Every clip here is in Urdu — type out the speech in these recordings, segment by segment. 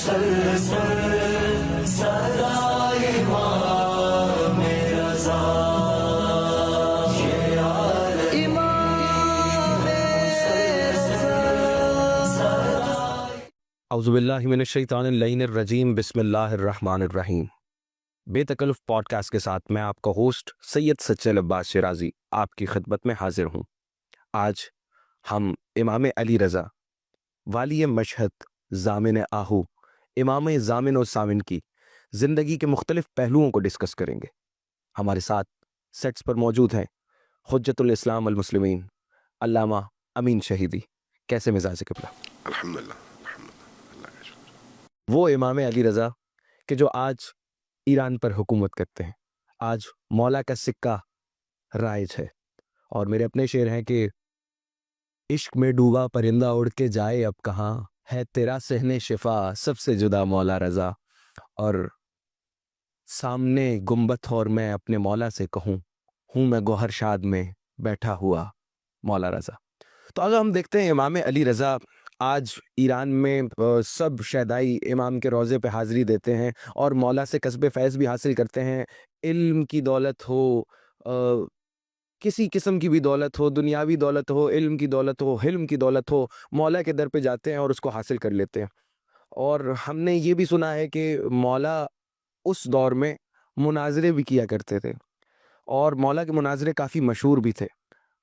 مسلسل سدا امام رضا، یہ امام رضا۔ اعوذ باللہ من الشیطان اللعین الرجیم، بسم اللہ الرحمن الرحیم۔ بے تکلف پوڈ کاسٹ کے ساتھ میں آپ کا ہوسٹ سید سچل عباس شیرازی آپ کی خدمت میں حاضر ہوں۔ آج ہم امام علی رضا، والی مشہد، ضامن آہو، امام ضامن و سامن کی زندگی کے مختلف پہلوؤں کو ڈسکس کریں گے۔ ہمارے ساتھ سیٹس پر موجود ہیں حجت الاسلام المسلمین علامہ امین شہیدی۔ کیسے مزاج قبلہ؟ الحمدللہ اللہ کا شکر۔ وہ امام علی رضا کہ جو آج ایران پر حکومت کرتے ہیں، آج مولا کا سکہ رائج ہے، اور میرے اپنے شعر ہیں کہ عشق میں ڈوبا پرندہ اڑ کے جائے اب کہاں، ہے تیرا صحن شفا سب سے جدا مولا رضا، اور سامنے گنبد اور میں اپنے مولا سے کہوں، ہوں میں گوہر شاد میں بیٹھا ہوا مولا رضا۔ تو اگر ہم دیکھتے ہیں امام علی رضا آج ایران میں سب شہدائی امام کے روضے پہ حاضری دیتے ہیں اور مولا سے کسب فیض بھی حاصل کرتے ہیں۔ علم کی دولت ہو، کسی قسم کی بھی دولت ہو، دنیاوی دولت ہو، علم کی دولت ہو، حلم کی دولت ہو، مولا کے در پہ جاتے ہیں اور اس کو حاصل کر لیتے ہیں۔ اور ہم نے یہ بھی سنا ہے کہ مولا اس دور میں مناظرے بھی کیا کرتے تھے، اور مولا کے مناظرے کافی مشہور بھی تھے۔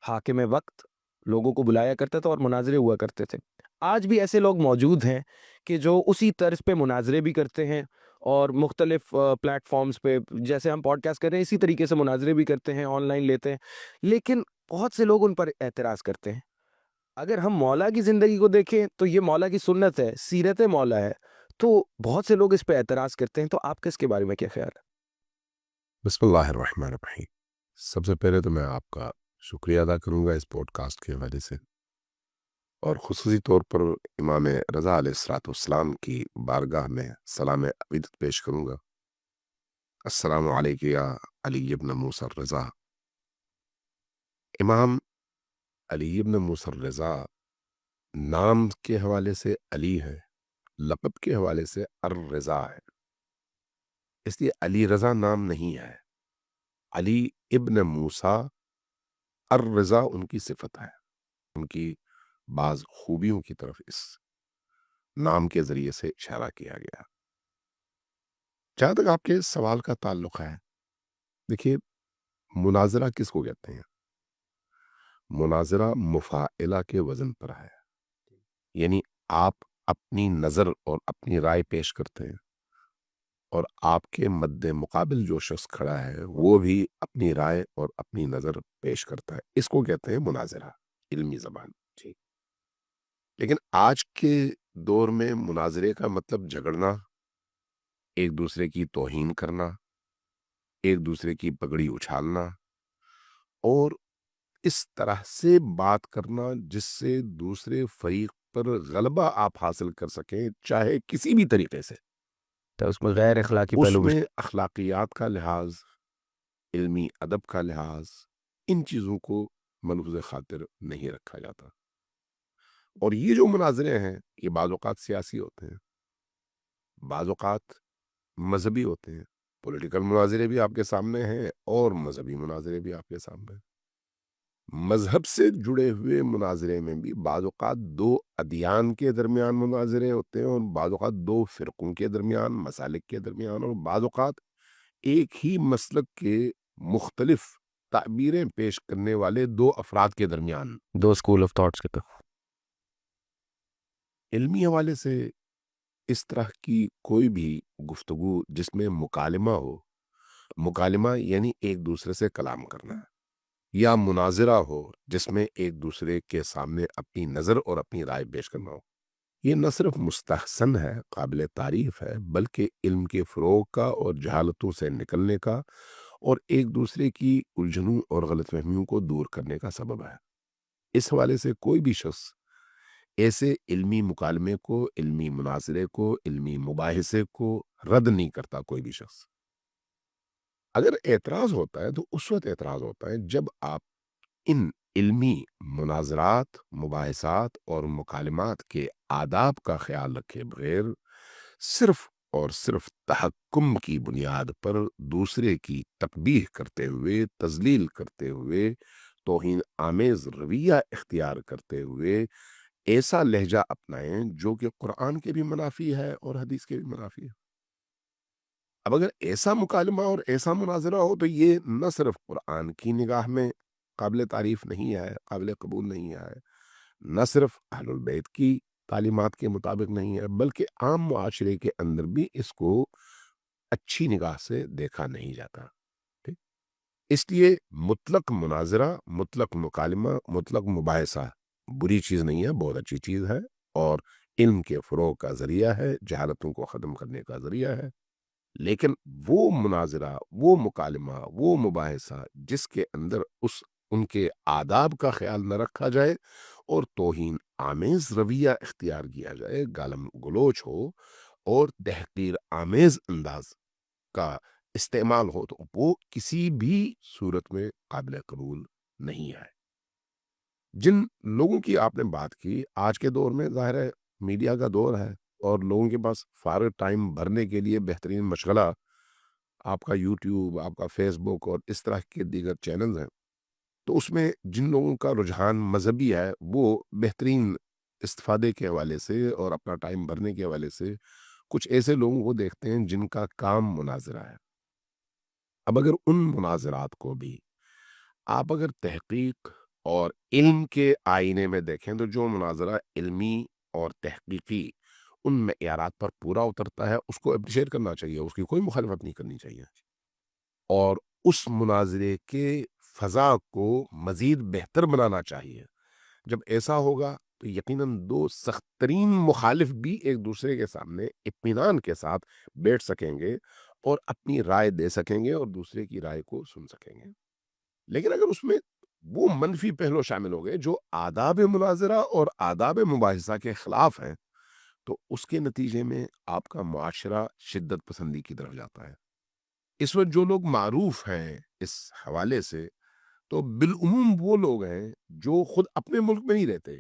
حاکم وقت لوگوں کو بلایا کرتا تھا اور مناظرے ہوا کرتے تھے۔ آج بھی ایسے لوگ موجود ہیں کہ جو اسی طرز پہ مناظرے بھی کرتے ہیں، اور مختلف پلیٹ فارمز پہ جیسے ہم پوڈ کاسٹ کر رہے ہیں اسی طریقے سے مناظرے بھی کرتے ہیں، آن لائن لیتے ہیں، لیکن بہت سے لوگ ان پر اعتراض کرتے ہیں۔ اگر ہم مولا کی زندگی کو دیکھیں تو یہ مولا کی سنت ہے، سیرت مولا ہے، تو بہت سے لوگ اس پہ اعتراض کرتے ہیں۔ تو آپ کا اس کے بارے میں کیا خیال ہے؟ بسم اللہ الرحمن الرحیم۔ سب سے پہلے تو میں آپ کا شکریہ ادا کروں گا اس پوڈ کاسٹ کے حوالے سے، اور خصوصی طور پر امام رضا علیہ الصلوۃ والسلام کی بارگاہ میں سلام عقیدت پیش کروں گا۔ السلام علیکم یا علی ابن موسیٰ الرضا۔ امام علی ابن موسیٰ الرضا نام کے حوالے سے علی ہے، لقب کے حوالے سے الرضا ہے، اس لیے علی رضا نام نہیں ہے، علی ابن موسیٰ الرضا ان کی صفت ہے، ان کی بعض خوبیوں کی طرف اس نام کے ذریعے سے اشارہ کیا گیا۔ جہاں تک آپ کے سوال کا تعلق ہے، دیکھیے مناظرہ کس کو کہتے ہیں؟ مناظرہ مفاعلہ کے وزن پر ہے، یعنی آپ اپنی نظر اور اپنی رائے پیش کرتے ہیں، اور آپ کے مد مقابل جو شخص کھڑا ہے وہ بھی اپنی رائے اور اپنی نظر پیش کرتا ہے، اس کو کہتے ہیں مناظرہ علمی زبان۔ ٹھیک، لیکن آج کے دور میں مناظرے کا مطلب جھگڑنا، ایک دوسرے کی توہین کرنا، ایک دوسرے کی پگڑی اچھالنا، اور اس طرح سے بات کرنا جس سے دوسرے فریق پر غلبہ آپ حاصل کر سکیں، چاہے کسی بھی طریقے سے۔ تو اس میں غیر اخلاقی اس پہلو بھی؟ میں اخلاقیات کا لحاظ، علمی ادب کا لحاظ، ان چیزوں کو ملحوظ خاطر نہیں رکھا جاتا۔ اور یہ جو مناظرے ہیں یہ بعض اوقات سیاسی ہوتے ہیں، بعض اوقات مذہبی ہوتے ہیں، پولیٹیکل مناظرے بھی آپ کے سامنے ہیں اور مذہبی مناظرے بھی آپ کے سامنے ہیں۔ مذہب سے جڑے ہوئے مناظرے میں بھی بعض اوقات دو ادیان کے درمیان مناظرے ہوتے ہیں، اور بعض اوقات دو فرقوں کے درمیان، مسالک کے درمیان، اور بعض اوقات ایک ہی مسلک کے مختلف تعبیریں پیش کرنے والے دو افراد کے درمیان۔ دو اسکول آف تھاٹس کے تو علمی حوالے سے اس طرح کی کوئی بھی گفتگو جس میں مکالمہ ہو، مکالمہ یعنی ایک دوسرے سے کلام کرنا، یا مناظرہ ہو جس میں ایک دوسرے کے سامنے اپنی نظر اور اپنی رائے پیش کرنا ہو، یہ نہ صرف مستحسن ہے، قابل تعریف ہے، بلکہ علم کے فروغ کا اور جہالتوں سے نکلنے کا اور ایک دوسرے کی الجھنوں اور غلط فہمیوں کو دور کرنے کا سبب ہے۔ اس حوالے سے کوئی بھی شخص ایسے علمی مکالمے کو، علمی مناظرے کو، علمی مباحثے کو رد نہیں کرتا کوئی بھی شخص۔ اگر اعتراض ہوتا ہے تو اس وقت اعتراض ہوتا ہے جب آپ ان علمی مناظرات، مباحثات اور مکالمات کے آداب کا خیال رکھے بغیر صرف اور صرف تحکم کی بنیاد پر دوسرے کی تقبیح کرتے ہوئے، تذلیل کرتے ہوئے، توہین آمیز رویہ اختیار کرتے ہوئے ایسا لہجہ اپنائیں جو کہ قرآن کے بھی منافی ہے اور حدیث کے بھی منافی ہے۔ اب اگر ایسا مکالمہ اور ایسا مناظرہ ہو تو یہ نہ صرف قرآن کی نگاہ میں قابل تعریف نہیں ہے، قابل قبول نہیں ہے، نہ صرف اہل البیت کی تعلیمات کے مطابق نہیں ہے، بلکہ عام معاشرے کے اندر بھی اس کو اچھی نگاہ سے دیکھا نہیں جاتا۔ ٹھیک؟ اس لیے مطلق مناظرہ، مطلق مکالمہ، مطلق مباحثہ بری چیز نہیں ہے، بہت اچھی چیز ہے، اور علم کے فروغ کا ذریعہ ہے، جہالتوں کو ختم کرنے کا ذریعہ ہے۔ لیکن وہ مناظرہ، وہ مکالمہ، وہ مباحثہ جس کے اندر ان کے آداب کا خیال نہ رکھا جائے اور توہین آمیز رویہ اختیار کیا جائے، گالم گلوچ ہو اور تحقیر آمیز انداز کا استعمال ہو، تو وہ کسی بھی صورت میں قابل قبول نہیں ہے۔ جن لوگوں کی آپ نے بات کی، آج کے دور میں ظاہر ہے میڈیا کا دور ہے اور لوگوں کے پاس فارغ ٹائم بھرنے کے لیے بہترین مشغلہ آپ کا یوٹیوب، آپ کا فیس بک اور اس طرح کے دیگر چینلز ہیں، تو اس میں جن لوگوں کا رجحان مذہبی ہے وہ بہترین استفادے کے حوالے سے اور اپنا ٹائم بھرنے کے حوالے سے کچھ ایسے لوگوں کو دیکھتے ہیں جن کا کام مناظرہ ہے۔ اب اگر ان مناظرات کو بھی آپ اگر تحقیق اور علم کے آئینے میں دیکھیں تو جو مناظرہ علمی اور تحقیقی ان معیارات پر پورا اترتا ہے اس کو اپریشیٹ کرنا چاہیے، اس کی کوئی مخالفت نہیں کرنی چاہیے، اور اس مناظرے کے فضا کو مزید بہتر بنانا چاہیے۔ جب ایسا ہوگا تو یقیناً دو سخت ترین مخالف بھی ایک دوسرے کے سامنے اطمینان کے ساتھ بیٹھ سکیں گے اور اپنی رائے دے سکیں گے اور دوسرے کی رائے کو سن سکیں گے۔ لیکن اگر اس میں وہ منفی پہلو شامل ہو گئے جو آداب مناظرہ اور آداب مباحثہ کے خلاف ہیں، تو اس کے نتیجے میں آپ کا معاشرہ شدت پسندی کی طرف جاتا ہے۔ اس وقت جو لوگ معروف ہیں اس حوالے سے تو بالعموم وہ لوگ ہیں جو خود اپنے ملک میں نہیں رہتے،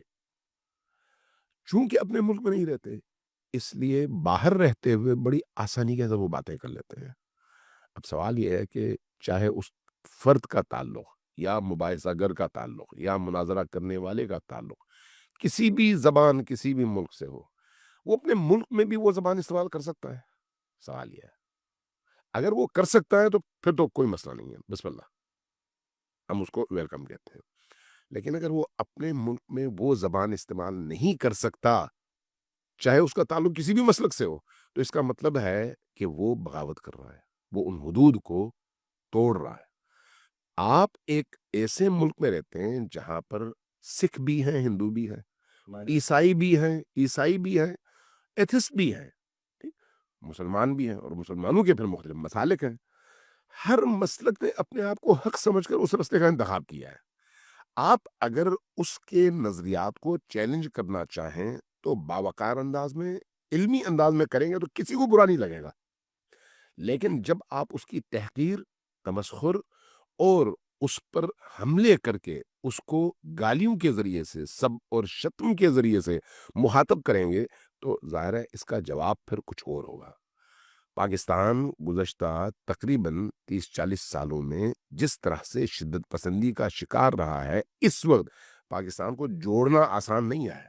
چونکہ اپنے ملک میں نہیں رہتے اس لیے باہر رہتے ہوئے بڑی آسانی کے ساتھ وہ باتیں کر لیتے ہیں۔ اب سوال یہ ہے کہ چاہے اس فرد کا تعلق یا مباحثہ گر کا تعلق یا مناظرہ کرنے والے کا تعلق کسی بھی زبان کسی بھی ملک سے ہو، وہ اپنے ملک میں بھی وہ زبان استعمال کر سکتا ہے۔ سوال یہ ہے اگر وہ کر سکتا ہے تو پھر تو کوئی مسئلہ نہیں ہے، بسم اللہ، ہم اس کو ویلکم کہتے ہیں۔ لیکن اگر وہ اپنے ملک میں وہ زبان استعمال نہیں کر سکتا، چاہے اس کا تعلق کسی بھی مسلک سے ہو، تو اس کا مطلب ہے کہ وہ بغاوت کر رہا ہے، وہ ان حدود کو توڑ رہا ہے۔ آپ ایک ایسے ملک میں رہتے ہیں جہاں پر سکھ بھی ہیں، ہندو بھی ہیں، عیسائی بھی ہیں، ایتھسٹ بھی ہیں، ٹھیک؟ مسلمان بھی ہیں، اور مسلمانوں کے پھر مختلف مسالک ہیں۔ ہر مسلک نے اپنے آپ کو حق سمجھ کر اس راستے کا انتخاب کیا ہے۔ آپ اگر اس کے نظریات کو چیلنج کرنا چاہیں تو باوقار انداز میں، علمی انداز میں کریں گے تو کسی کو برا نہیں لگے گا، لیکن جب آپ اس کی تحقیر، تمسخر اور اس پر حملے کر کے اس کو گالیوں کے ذریعے سے، سب اور شتم کے ذریعے سے مخاطب کریں گے تو ظاہر ہے اس کا جواب پھر کچھ اور ہوگا۔ پاکستان گزشتہ تقریباً 30-40 سالوں میں جس طرح سے شدت پسندی کا شکار رہا ہے، اس وقت پاکستان کو جوڑنا آسان نہیں ہے۔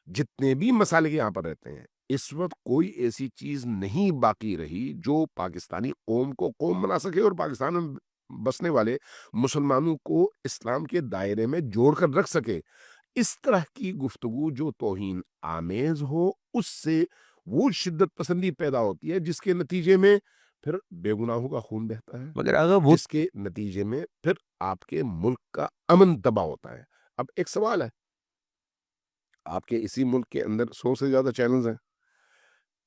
جتنے بھی مسالے یہاں پر رہتے ہیں، اس وقت کوئی ایسی چیز نہیں باقی رہی جو پاکستانی قوم کو قوم بنا سکے اور پاکستان میں بسنے والے مسلمانوں کو اسلام کے دائرے میں جوڑ کر رکھ سکے۔ اس طرح کی گفتگو جو توہین آمیز ہو، اس سے وہ شدت پسندی پیدا ہوتی ہے جس کے نتیجے میں پھر بے گناہوں کا خون بہتا ہے، مگر اگر وہ جس کے نتیجے میں پھر آپ کے ملک کا امن تباہ ہوتا ہے۔ اب ایک سوال ہے، آپ کے اسی ملک کے اندر 100 سے زیادہ چینلز ہیں،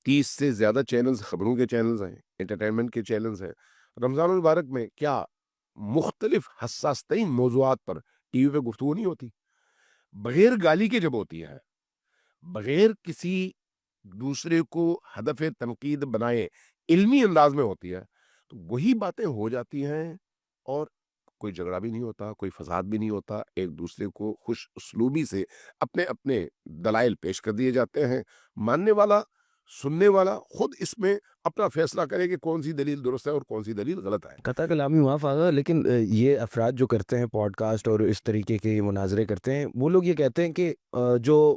30 سے زیادہ چینلز خبروں کے چینلز ہیں، انٹرٹینمنٹ کے چینلز ہیں۔ رمضان المبارک میں کیا مختلف حساس ترین موضوعات پر ٹی وی پہ گفتگو نہیں ہوتی؟ بغیر گالی کے جب ہوتی ہے، بغیر کسی دوسرے کو ہدف تنقید بنائے علمی انداز میں ہوتی ہے، تو وہی باتیں ہو جاتی ہیں اور کوئی جھگڑا بھی نہیں ہوتا، کوئی فساد بھی نہیں ہوتا، ایک دوسرے کو خوش اسلوبی سے اپنے اپنے دلائل پیش کر دیے جاتے ہیں۔ ماننے والا سننے والا خود اس میں اپنا فیصلہ کرے کہ کون سی دلیل درست ہے اور کون سی دلیل غلط ہے. قطع کلامی معاف آگا، لیکن یہ افراد جو کرتے ہیں پوڈ کاسٹ اور اس طریقے کے مناظرے کرتے ہیں، وہ لوگ یہ کہتے ہیں کہ جو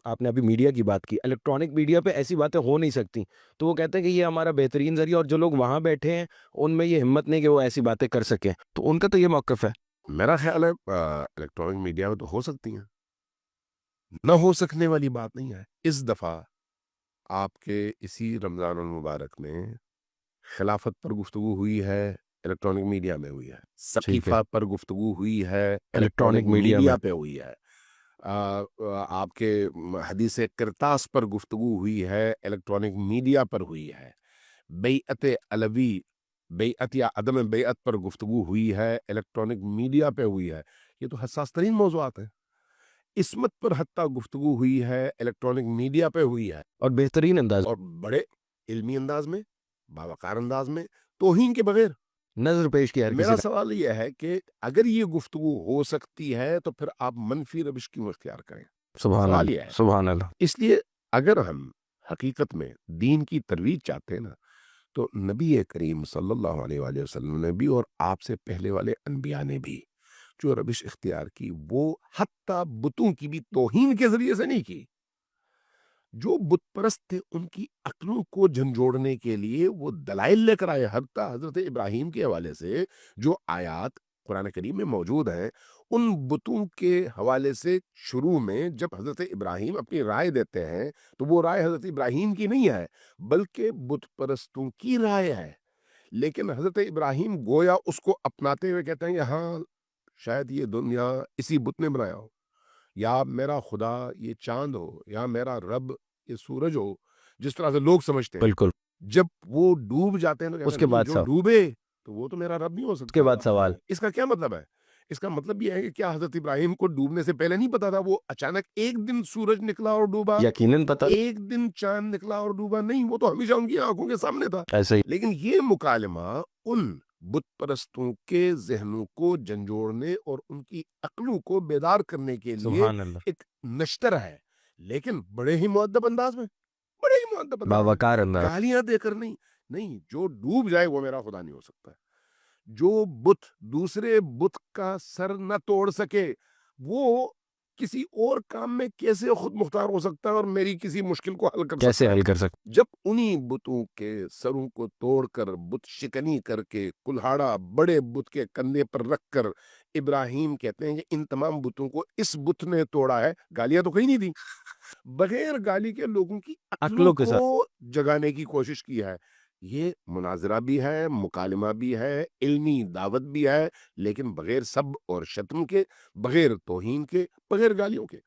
آپ نے ابھی میڈیا کی بات کی، الیکٹرانک میڈیا پہ ایسی باتیں ہو نہیں سکتی، تو وہ کہتے ہیں کہ یہ ہمارا بہترین ذریعہ، اور جو لوگ وہاں بیٹھے ہیں ان میں یہ ہمت نہیں کہ وہ ایسی باتیں کر سکیں. تو ان کا تو یہ موقف ہے. میرا خیال ہے الیکٹرانک میڈیا میں تو ہو سکتی ہیں، نہ ہو سکنے والی بات نہیں ہے. اس دفعہ آپ کے اسی رمضان المبارک میں خلافت پر گفتگو ہوئی ہے، الیکٹرانک میڈیا میں ہوئی ہے. سقیفہ پر گفتگو ہوئی ہے، الیکٹرانک میڈیا پہ ہوئی ہے. آپ کے حدیث کرتاس پر گفتگو ہوئی ہے، الیکٹرانک میڈیا پر ہوئی ہے. بیعت علوی، بیعت یا عدم بیعت پر گفتگو ہوئی ہے، الیکٹرانک میڈیا پہ ہوئی ہے. یہ تو حساس ترین موضوعات ہیں. عصمت پر حتیٰ گفتگو ہوئی ہے، الیکٹرانک میڈیا پہ ہوئی ہے، اور بہترین انداز، اور بڑے علمی انداز میں، باوقار انداز میں، توہین کے بغیر. نظر پیش کیا ہر کسی میرا نے. سوال یہ ہے کہ اگر یہ گفتگو ہو سکتی ہے تو پھر آپ منفی روش کیوں اختیار کریں؟ سبحان سوال اللہ، یہ ہے. سبحان اللہ. اس لیے اگر ہم حقیقت میں دین کی ترویج چاہتے ہیں نا، تو نبی کریم صلی اللہ علیہ وآلہ وسلم نے بھی اور آپ سے پہلے والے انبیاء نے بھی جو روش اختیار کی، وہ حتیٰ بتوں کی بھی توہین کے ذریعے سے نہیں کی. جو بت پرست تھے ان کی عقلوں کو جھنجھوڑنے کے لیے وہ دلائل لے کر آئے. حتیٰ حضرت ابراہیم کے حوالے سے جو آیات قرآن کریم میں موجود ہیں، ان بتوں کے حوالے سے شروع میں جب حضرت ابراہیم اپنی رائے دیتے ہیں تو وہ رائے حضرت ابراہیم کی نہیں ہے بلکہ بت پرستوں کی رائے ہے. لیکن حضرت ابراہیم گویا اس کو اپناتے ہوئے کہتے ہیں کہ ہاں شاید یہ دنیا اسی بت نے بنایا ہو، یا میرا خدا یہ چاند ہو، یا میرا رب یہ سورج ہو، جس طرح سے لوگ سمجھتے ہیں. بالکل. جب وہ ڈوب جاتے ہیں تو کہتے اس ہیں کے نہیں، بعد جو ڈوبے تو وہ تو میرا رب نہیں ہو اس کے سکتا. بعد سوال، اس کا کیا مطلب ہے؟ اس کا مطلب یہ ہے کہ کیا حضرت ابراہیم کو ڈوبنے سے پہلے نہیں پتا تھا؟ وہ اچانک ایک دن سورج نکلا اور ڈوبا، یقیناً پتہ ایک دن چاند نکلا اور ڈوبا نہیں، وہ تو ہمیشہ ان کی آنکھوں کے سامنے تھا. ایسے ہی. لیکن یہ مکالمہ ان بت پرستوں کے ذہنوں کو جھنجھوڑنے اور ان کی عقلوں کو بیدار کرنے کے لیے سبحان اللہ، ایک نشتر ہے، لیکن بڑے ہی مؤدب انداز میں، بڑے ہی مؤدب انداز میں، باوقار انداز. گالیاں دے کر نہیں. نہیں، جو ڈوب جائے وہ میرا خدا نہیں ہو سکتا. جو بت دوسرے بت کا سر نہ توڑ سکے وہ کسی اور کام میں کیسے خود مختار ہو سکتا ہے اور میری کسی مشکل کو حل کر کیسے سکتا ہے؟ حل کر سکتے؟ جب انہی بتوں کے سروں کو توڑ کر بت شکنی کر کے کلہاڑا بڑے بت کے کندھے پر رکھ کر ابراہیم کہتے ہیں کہ ان تمام بتوں کو اس بت نے توڑا ہے، گالیاں تو کہیں نہیں دی، بغیر گالی کے لوگوں کی عقلوں کے ساتھ. کو جگانے کی کوشش کی ہے. یہ مناظرہ بھی ہے، مکالمہ بھی ہے، علمی دعوت بھی ہے، لیکن بغیر سب اور شتم کے، بغیر توہین کے، بغیر گالیوں کے.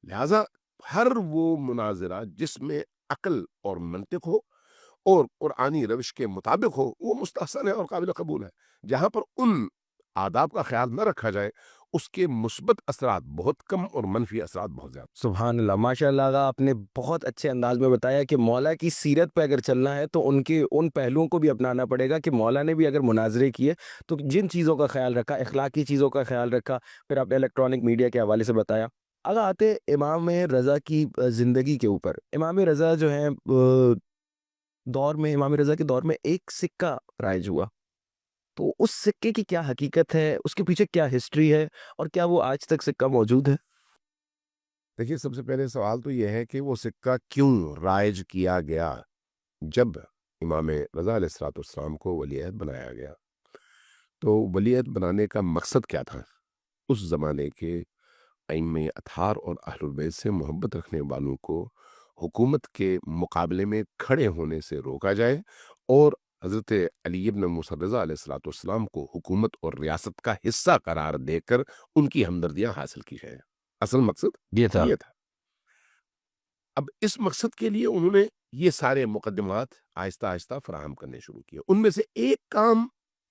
لہذا ہر وہ مناظرہ جس میں عقل اور منطق ہو اور قرآنی روش کے مطابق ہو وہ مستحسن ہے اور قابل قبول ہے. جہاں پر ان آداب کا خیال نہ رکھا جائے اس کے مثبت اثرات بہت کم اور منفی اثرات بہت زیادہ. سبحان اللہ، ماشاء اللہ آقا، آپ نے بہت اچھے انداز میں بتایا کہ مولا کی سیرت پہ اگر چلنا ہے تو ان پہلوؤں کو بھی اپنانا پڑے گا کہ مولا نے بھی اگر مناظرے کیے تو جن چیزوں کا خیال رکھا، اخلاقی چیزوں کا خیال رکھا. پھر آپ نے الیکٹرانک میڈیا کے حوالے سے بتایا. اگر آتے امام رضا کی زندگی کے اوپر، امام رضا جو ہے امام رضا کے دور میں ایک سکہ رائج ہوا، تو اس سکے کی کیا حقیقت ہے، اس کے پیچھے کیا ہسٹری ہے، اور کیا وہ آج تک سکہ موجود ہے؟ دیکھیے، سب سے پہلے سوال تو یہ ہے کہ وہ سکہ کیوں رائج کیا گیا. جب امام رضا علیہ الصلوۃ والسلام کو ولی عہد بنایا گیا تو ولی عہد بنانے کا مقصد کیا تھا؟ اس زمانے کے ائمہ اطہار اور اہل البیت سے محبت رکھنے والوں کو حکومت کے مقابلے میں کھڑے ہونے سے روکا جائے اور حضرت علی ابن موسیٰ رضا علیہ الصلوۃ والسلام کو حکومت اور ریاست کا حصہ قرار دے کر ان کی ہمدردیاں حاصل کی جائیں. اصل مقصد یہ تھا. اب اس مقصد کے لیے انہوں نے یہ سارے مقدمات آہستہ آہستہ فراہم کرنے شروع کیے. ان میں سے ایک کام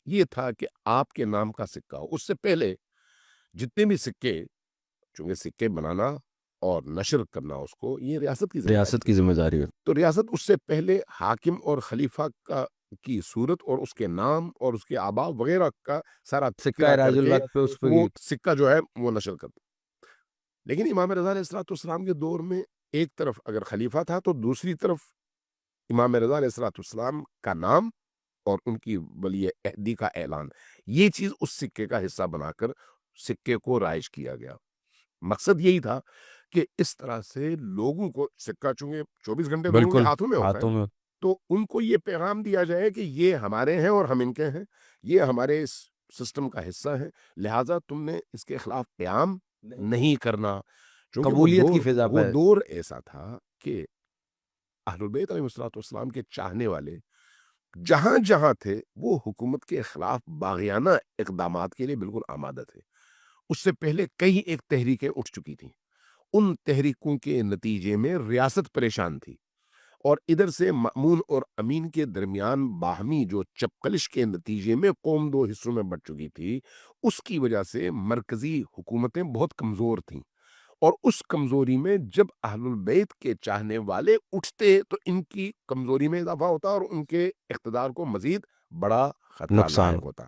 یہ تھا کہ آپ کے نام کا سکہ ہو. اس سے پہلے جتنے بھی سکے، چونکہ سکے بنانا اور نشر کرنا اس کو یہ ریاست کی ذمہ داری ہے. تو ریاست اس سے پہلے حاکم اور خلیفہ کی صورت اور اس کے نام اور اس کے آباء وغیرہ کا سارا سکہ راج الوقت پہ اس پہ وہ سکہ جو ہے وہ نشر کرتا. لیکن امام رضا علیہ الصلوۃ والسلام کے دور میں ایک طرف اگر خلیفہ تھا تو دوسری طرف امام رضا علیہ السلام کا نام اور ان کی ولی عہدی کا اعلان، یہ چیز اس سکے کا حصہ بنا کر سکے کو رائج کیا گیا۔ مقصد یہی تھا کہ اس طرح سے لوگوں کو، سکہ چونکہ 24 گھنٹے لوگوں کے بالکل ہاتھوں میں ہوتا ہے، ہاتھوں میں تو ان کو یہ پیغام دیا جائے کہ یہ ہمارے ہیں اور ہم ان کے ہیں، یہ ہمارے اس سسٹم کا حصہ ہے، لہٰذا تم نے اس کے خلاف قیام نہیں کرنا۔ چونکہ قبولیت کی فضا وہ پہ دور ایسا تھا کہ اہل البیت علیہ السلام کے چاہنے والے جہاں جہاں تھے وہ حکومت کے خلاف باغیانہ اقدامات کے لیے بالکل آمادہ تھے۔ اس سے پہلے کئی ایک تحریکیں اٹھ چکی تھیں، ان تحریکوں کے نتیجے میں ریاست پریشان تھی، اور ادھر سے مأمون اور امین کے درمیان باہمی جو چپقلش کے نتیجے میں قوم دو حصوں میں بٹ چکی تھی، اس کی وجہ سے مرکزی حکومتیں بہت کمزور تھیں، اور اس کمزوری میں جب اہل البیت کے چاہنے والے اٹھتے تو ان کی کمزوری میں اضافہ ہوتا اور ان کے اقتدار کو مزید بڑا خطرہ نقصان۔ لاحق ہوتا۔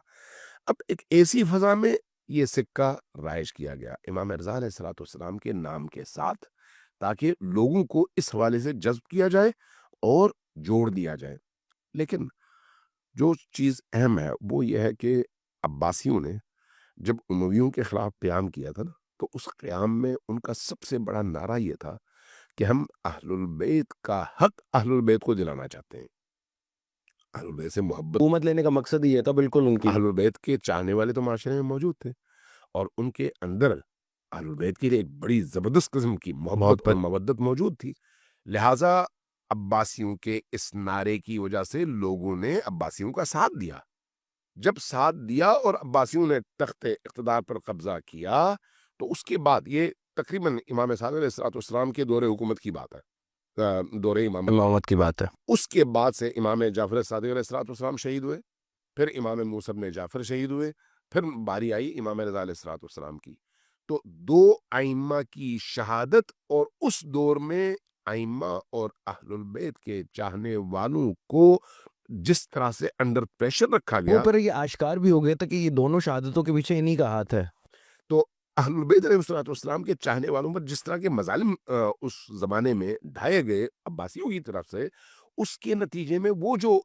اب ایک ایسی فضا میں یہ سکہ رائج کیا گیا امام رضا علیہ السلام کے نام کے ساتھ، تاکہ لوگوں کو اس حوالے سے جذب کیا جائے اور جوڑ دیا جائے۔ لیکن جو چیز اہم ہے وہ یہ ہے کہ عباسیوں نے جب امویوں کے خلاف قیام کیا تھا نا، تو اس قیام میں ان کا سب سے بڑا نعرہ یہ تھا کہ ہم اہل البیت کا حق اہل البیت کو دلانا چاہتے ہیں، اہل البیت سے محبت۔ حکومت لینے کا مقصد یہ تھا بالکل ان کی۔ اہل البیت کے چاہنے والے تو معاشرے میں موجود تھے، اور ان کے اندر اہل البیت کے لیے ایک بڑی زبردست قسم کی محبت اور مودت موجود تھی، لہٰذا عباسیوں کے اس نعرے کی وجہ سے لوگوں نے عباسیوں کا ساتھ دیا۔ جب ساتھ دیا اور عباسیوں نے تخت اقتدار پر قبضہ کیا، تو اس کے بعد یہ تقریباً امام صادق علیہ السلام کے دور حکومت کی بات ہے، دور امامت کی بات ہے۔ اس کے بعد سے امام جعفر صادق علیہ السلام شہید ہوئے، پھر امام موسیٰ بن جعفر شہید ہوئے، پھر باری آئی امام رضا علیہ السلام کی۔ تو دو ائمہ کی شہادت، اور اس دور میں ائمہ اور اہل البیت کے چاہنے والوں کو جس طرح سے انڈر پریشر رکھا گیا، وہ پر یہ آشکار بھی ہو گیا تھا کہ یہ دونوں شہادتوں کے پیچھے انہی کا ہاتھ ہے۔ تو اہل البیت علیہ السلام کے چاہنے والوں پر جس طرح کے مظالم اس زمانے میں ڈھائے گئے عباسیوں کی طرف سے، اس کے نتیجے میں وہ جو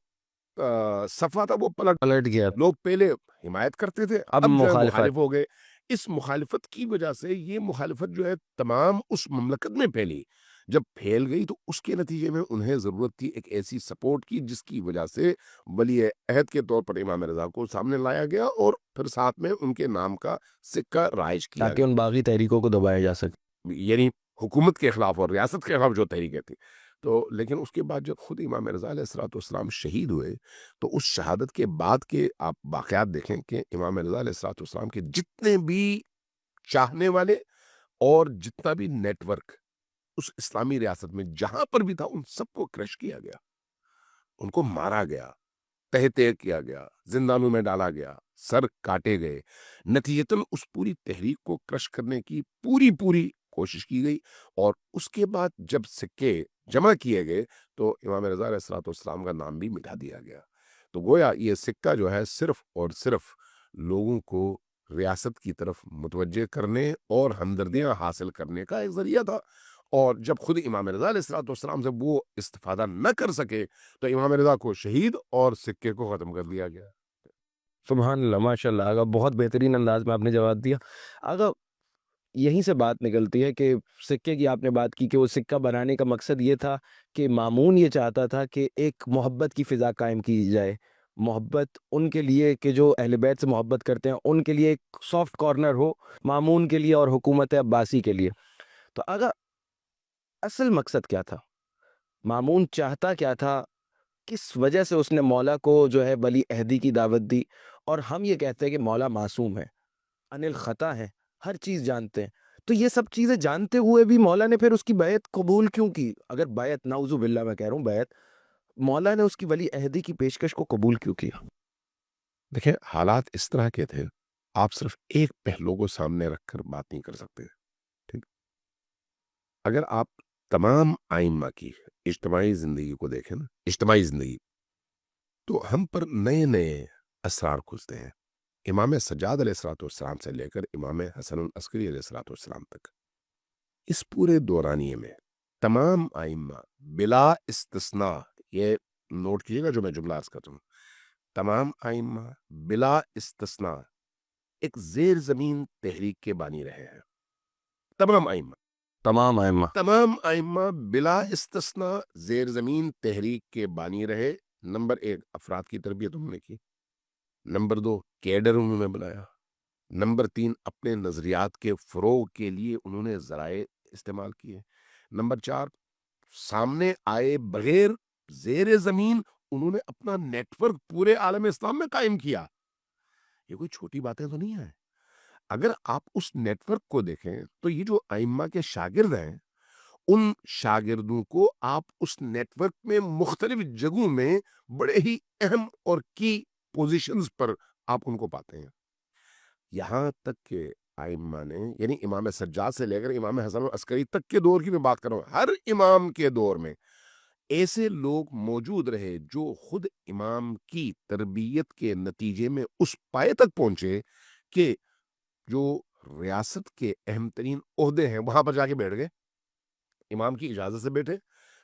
صفحہ تھا وہ پلٹ گیا، لوگ پہلے حمایت کرتے تھے، اب اب جو ہے مخالفت۔ مخالف ہو گئے۔ اس مخالفت کی وجہ سے یہ مخالفت جو ہے تمام اس مملکت میں پھیلی، جب پھیل گئی تو اس کے نتیجے میں انہیں ضرورت تھی ایک ایسی سپورٹ کی جس کی وجہ سے ولی عہد کے طور پر امام رضا کو سامنے لایا گیا، اور پھر ساتھ میں ان کے نام کا سکہ رائج کیا تاکہ گیا، ان باغی تحریکوں کو دبایا جا سکے۔ یعنی حکومت کے خلاف اور ریاست کے خلاف جو تحریکیں تھیں۔ تو لیکن اس کے بعد جب خود امام رضا علیہ السلام شہید ہوئے، تو اس شہادت کے بعد کے آپ واقعات دیکھیں کہ امام رضا علیہ السلام کے جتنے بھی چاہنے والے اور جتنا بھی نیٹ ورک اس اسلامی ریاست میں جہاں پر بھی تھا، ان سب کو کرش کیا گیا، ان کو مارا گیا، تہ تہ کیا گیا، زندانوں میں ڈالا گیا، سر کاٹے گئے۔ نتیجتاً اس پوری تحریک کو کرش کرنے کی پوری کوشش کی گئی، اور اس کے بعد جب سکے جمع کیے گئے تو امام رضا علیہ السلام کا نام بھی مٹا دیا گیا۔ تو گویا یہ سکہ جو ہے صرف اور صرف لوگوں کو ریاست کی طرف متوجہ کرنے اور ہمدردیاں حاصل کرنے کا ایک ذریعہ تھا، اور جب خود امام رضا علیہ السلام سے وہ استفادہ نہ کر سکے تو امام رضا کو شہید اور سکے کو ختم کر دیا گیا۔ سبحان اللہ، ماشاء اللہ آگا، بہت بہترین انداز میں آپ نے جواب دیا۔ آگا یہیں سے بات نکلتی ہے کہ سکے کی آپ نے بات کی کہ وہ سکہ بنانے کا مقصد یہ تھا کہ مامون یہ چاہتا تھا کہ ایک محبت کی فضا قائم کی جائے، محبت ان کے لیے کہ جو اہل بیت سے محبت کرتے ہیں ان کے لیے ایک سافٹ کارنر ہو، مامون کے لیے اور حکومت عباسی کے لیے۔ تو آگا اصل مقصد کیا تھا؟ مامون چاہتا کیا تھا؟ کس وجہ سے اس نے مولا کو جو ہے ولی عہدی کی دعوت دی؟ اور ہم یہ کہتے ہیں کہ مولا معصوم ہے، عن الخطا ہے، ہر چیز جانتے ہیں، تو یہ سب چیزیں جانتے ہوئے بھی مولا نے پھر اس کی بیعت قبول کیوں کی؟ اگر بیعت، نعوذ باللہ میں کہہ رہا ہوں بیعت، مولا نے اس کی ولی عہدی کی پیشکش کو قبول کیوں کیا؟ دیکھیں حالات اس طرح کے تھے، آپ صرف ایک پہلو کو سامنے رکھ کر بات نہیں کر سکتے، ٹھیک؟ اگر آپ تمام ائمہ کی اجتماعی زندگی کو دیکھیں نا، اجتماعی زندگی، تو ہم پر نئے نئے اسرار کھلتے ہیں۔ امام سجاد علیہ السلام سے لے کر امام حسن العسکری علیہ السلام تک، اس پورے دورانیے میں تمام ائمہ بلا استثناء یہ نوٹ کیجیے گا جو میں جملہ عرض کرتا ہوں. تمام ائمہ بلا استثناء ایک زیر زمین تحریک کے بانی رہے ہیں. تمام ائمہ تمام ائمہ بلا استثناء زیر زمین تحریک کے بانی رہے. نمبر 1 افراد کی تربیت انہوں نے کی. نمبر 2 کیڈر انہوں نے بنایا. نمبر 3 اپنے نظریات کے فروغ کے لیے انہوں نے ذرائع استعمال کیے. نمبر 4 سامنے آئے بغیر زیر زمین انہوں نے اپنا نیٹ ورک پورے عالم اسلام میں قائم کیا. یہ کوئی چھوٹی باتیں تو نہیں ہیں. اگر آپ اس نیٹ ورک کو دیکھیں تو یہ جو ائمہ کے شاگرد ہیں ان شاگردوں کو آپ اس نیٹ ورک میں مختلف جگہوں میں بڑے ہی اہم اور کی پوزیشنز پر آپ ان کو پاتے ہیں. یہاں تک کہ ائمہ نے یعنی امام سجاد سے لے کر امام حسن العسکری تک کے دور کی میں بات کر رہا ہوں, ہر امام کے دور میں ایسے لوگ موجود رہے جو خود امام کی تربیت کے نتیجے میں اس پائے تک پہنچے کہ جو ریاست کے اہم ترین عہدے ہیں وہاں پر جا کے بیٹھ گئے. امام کی اجازت سے بیٹھے,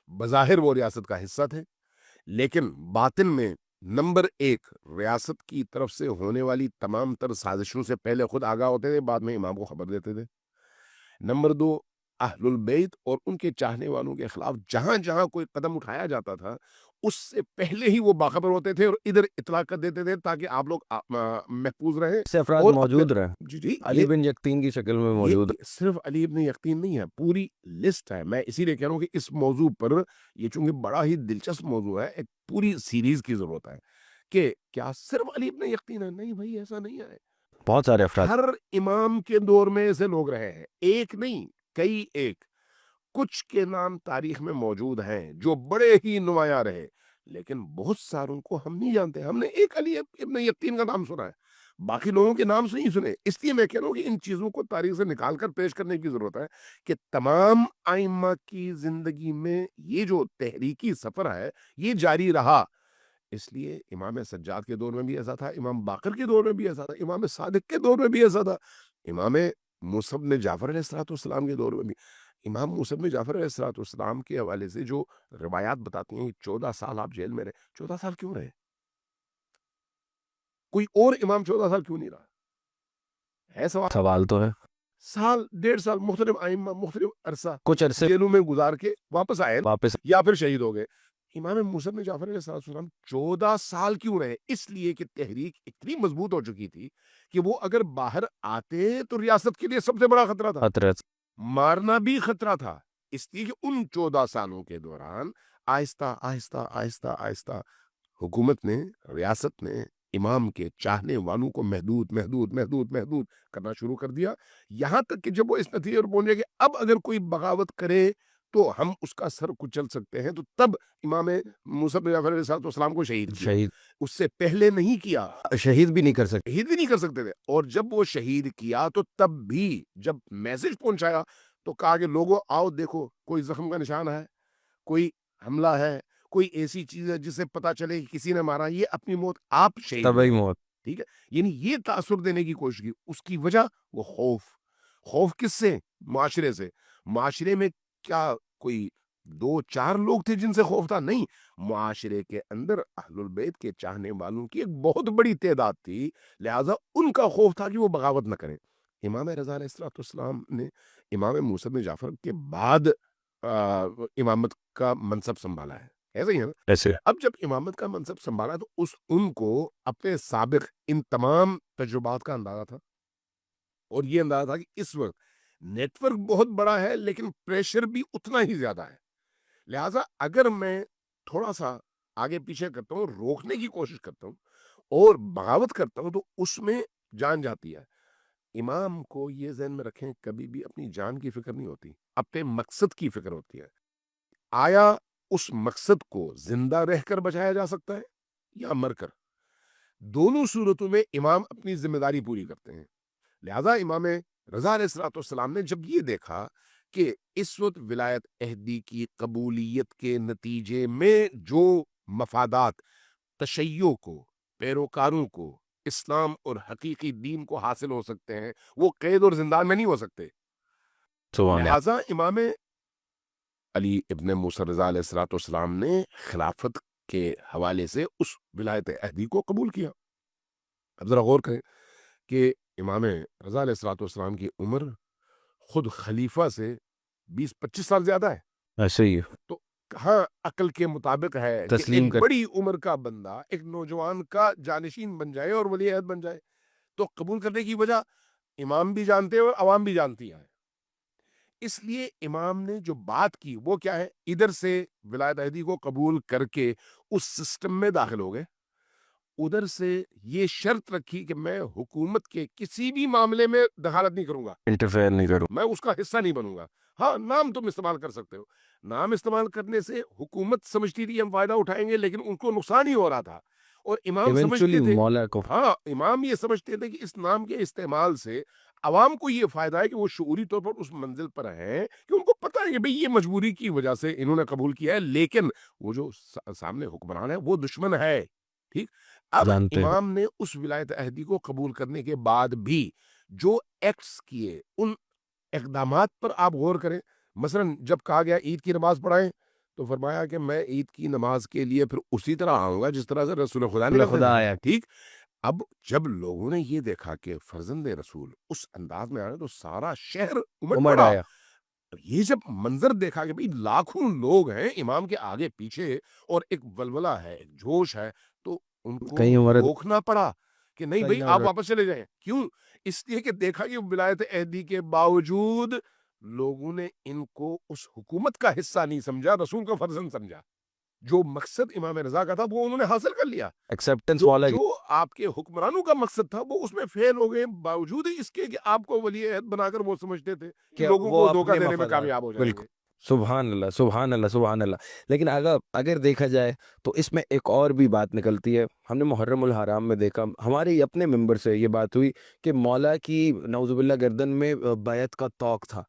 بظاہر وہ ریاست کا حصہ تھے لیکن باطن میں نمبر 1 ریاست کی طرف سے ہونے والی تمام تر سازشوں سے پہلے خود آگاہ ہوتے تھے, بعد میں امام کو خبر دیتے تھے. نمبر 2 اہل البیت اور ان کے چاہنے والوں کے خلاف جہاں جہاں کوئی قدم اٹھایا جاتا تھا اس سے پہلے ہی وہ باخبر ہوتے تھے اور ادھر اطلاع کر دیتے تھے تاکہ آپ لوگ محفوظ رہیں. ایسے افراد اور موجود رہے جی علی بن یقطین کی شکل میں موجود یہ صرف علی ابن یقطین نہیں ہے, پوری لسٹ ہے. میں اسی لیے کہہ رہا ہوں کہ اس موضوع پر یہ چونکہ بڑا ہی دلچسپ موضوع ہے, ایک پوری سیریز کی ضرورت ہے کہ کیا صرف علی ابن یقطین ہے. نہیں بھائی, ایسا نہیں ہے. بہت سارے افراد ہر امام کے دور میں ایسے لوگ رہے ہیں, ایک نہیں کئی ایک. کچھ کے نام تاریخ میں موجود ہیں جو بڑے ہی نمایاں رہے لیکن بہت ساروں کو ہم نہیں جانتے. ہم نے ایک علی ابن یقطین کا نام سنا ہے, باقی لوگوں کے نام نہیں سنے. اس لیے میں کہہ رہا ہوں کہ ان چیزوں کو تاریخ سے نکال کر پیش کرنے کی ضرورت ہے کہ تمام ائمہ کی زندگی میں یہ جو تحریکی سفر ہے یہ جاری رہا. اس لیے امام سجاد کے دور میں بھی ایسا تھا, امام باقر کے دور میں بھی ایسا تھا, امام صادق کے دور میں بھی ایسا تھا, امام موسیٰ بن جعفر علیہ السلام کے دور میں بھی. امام موسیٰ بن جعفر علیہ السلام کے حوالے سے جو روایات بتاتی ہیں 14 سال آپ جیل میں رہے. 14 سال کیوں رہے؟ کوئی اور امام 14 سال کیوں نہیں رہا ہے؟ سوال تو ہے. سال 1.5 سال مختلف ائمہ مختلف عرصہ کچھ عرصے جیلوں میں گزار کے واپس آئے واپس یا پھر شہید ہو گئے. امام موسیٰ بن جعفر علیہ السلام 14 سال کیوں رہے؟ اس لیے کہ تحریک اتنی مضبوط ہو چکی تھی کہ وہ اگر باہر آتے تو ریاست کے لیے سب سے بڑا خطرہ تھا, خطرت مارنا بھی خطرہ تھا. اس لیے کہ ان 14 سالوں کے دوران آہستہ آہستہ آہستہ آہستہ حکومت نے, ریاست نے امام کے چاہنے والوں کو محدود محدود محدود محدود کرنا شروع کر دیا. یہاں تک کہ جب وہ اس نتیجے پر پہنچے کہ اب اگر کوئی بغاوت کرے تو ہم اس کا سر کچل سکتے ہیں, تو تب امام موسیٰ بن جعفر علیہ السلام کو شہید کیا. شہید اس سے پہلے نہیں کیا, شہید بھی نہیں کر سکتے. شہید بھی نہیں کر سکتے تھے. اور جب وہ شہید کیا تو تب بھی جب میسج پہنچایا تو کہا کہ لوگوں آؤ دیکھو کوئی زخم کا نشان ہے, کوئی حملہ ہے, کوئی ایسی چیز ہے جسے پتا چلے کہ کسی نے مارا, یہ اپنی موت آپ شہید طبعی ہوئے. موت. ٹھیک ہے, یعنی یہ تاثر دینے کی کوشش کی. اس کی وجہ وہ خوف کس سے؟ معاشرے سے. معاشرے میں کیا کوئی 2-4 لوگ تھے جن سے خوف تھا؟ نہیں, معاشرے کے اندر اہل البیت کے چاہنے والوں کی ایک بہت بڑی تعداد تھی, لہذا ان کا خوف تھا کہ وہ بغاوت نہ کریں. امام رضا علیہ السلام نے امام موسیٰ بن جعفر کے بعد امامت کا منصب سنبھالا ہے, ایسا ہی ہے نا؟ ایسے اب جب امامت کا منصب سنبھالا تو ان کو اپنے سابق ان تمام تجربات کا اندازہ تھا, اور یہ اندازہ تھا کہ اس وقت نیٹ ورک بہت بڑا ہے لیکن پریشر بھی اتنا ہی زیادہ ہے. لہٰذا اگر میں تھوڑا سا آگے پیچھے کرتا ہوں, روکنے کی کوشش کرتا ہوں اور بغاوت کرتا ہوں تو اس میں جان جاتی ہے. امام کو یہ ذہن میں رکھیں, کبھی بھی اپنی جان کی فکر نہیں ہوتی, اپنے مقصد کی فکر ہوتی ہے. آیا اس مقصد کو زندہ رہ کر بچایا جا سکتا ہے یا مر کر؟ دونوں صورتوں میں امام اپنی ذمہ داری پوری کرتے ہیں. لہذا امام رضا علیہ السلام نے جب یہ دیکھا کہ اس وقت ولایت عہدی کی قبولیت کے نتیجے میں جو مفادات تشیع کو, پیروکاروں کو, اسلام اور حقیقی دین کو حاصل ہو سکتے ہیں وہ قید اور زندان میں نہیں ہو سکتے. لہذا امام علی ابن موسیٰ رضا علیہ الصلوۃ والسلام نے خلافت کے حوالے سے اس ولایت عہدی کو قبول کیا. اب ذرا غور کریں کہ امام رضا علیہ الصلوۃ والسلام کی عمر خود خلیفہ سے 20-25 سال زیادہ ہے. ایسے ہی تو کہاں عقل کے مطابق ہے کہ تسلیم ایک کر بڑی عمر کا بندہ ایک نوجوان کا جانشین بن جائے اور ولی عہد بن جائے. تو قبول کرنے کی وجہ امام بھی جانتے ہیں اور عوام بھی جانتی ہے. اس لیے امام نے جو بات کی وہ کیا ہے, ادھر سے ولایت عہدی کو قبول کر کے اس سسٹم میں داخل ہو گئے, ادھر سے یہ شرط رکھی کہ میں حکومت کے کسی بھی معاملے میں دخالت نہیں کروں گا, انٹرفیئر نہیں کروں. میں اس کا حصہ نہیں بنوں گا. ہاں نام تم استعمال کر سکتے ہو, نام استعمال کرنے سے حکومت سمجھتی تھی ہم فائدہ اٹھائیں گے, لیکن ان کو نقصان ہی ہو رہا تھا. اور امام ایونچولی سمجھتے تھے, مولا کو ہاں امام یہ سمجھتے تھے کہ اس نام کے استعمال سے عوام کو یہ فائدہ ہے کہ وہ شعوری طور پر اس منزل پر ہیں کہ ان کو پتہ ہے کہ بھئی یہ مجبوری کی وجہ سے انہوں نے قبول کیا ہے, لیکن وہ جو سامنے حکمران ہے وہ دشمن ہے. ٹھیک, اب جانتے ہیں. امام نے اس ولایت عہدی کو قبول کرنے کے بعد بھی جو ایکٹس کیے ان اقدامات پر آپ غور کریں. مثلا جب کہا گیا عید کی نماز پڑھائیں تو فرمایا کہ میں عید کی نماز کے لیے پھر اسی طرح آؤں گا جس طرح سے رسول خدا نے خدا آیا. ٹھیک, اب جب لوگوں نے یہ دیکھا کہ فرزند رسول اس انداز میں آ رہے تو سارا شہر امٹ عمر پڑا. آیا. یہ جب منظر دیکھا کہ بھئی لاکھوں لوگ ہیں امام کے آگے پیچھے اور ایک ولولہ ہے, ایک جوش ہے, تو ان کو کہیں عمر روکنا پڑا کہ نہیں بھئی آپ واپس چلے جائیں. کیوں؟ اس لیے کہ دیکھا کہ ولایت عہدی کے باوجود لوگوں نے ان کو اس حکومت کا حصہ نہیں سمجھا, رسول کا فرزند سمجھا. جو مقصد امام رضا کا تھا وہ انہوں نے حاصل کر لیا. ایکسیپٹنس جو والا جو آپ کے حکمرانوں کا مقصد تھا وہ اس میں فیل ہو گئے, باوجود اس کے کہ آپ کو ولی عہد بنا کر وہ سمجھتے تھے کہ لوگوں کو دھوکہ دینے میں کامیاب ہو جائیں گے. سبحان اللہ سبحان اللہ سبحان اللہ. لیکن اگر دیکھا جائے تو اس میں ایک اور بھی بات نکلتی ہے. ہم نے محرم الحرام میں دیکھا, ہمارے اپنے ممبر سے یہ بات ہوئی کہ مولا کی نعوذ باللہ گردن میں بیعت کا طوق تھا.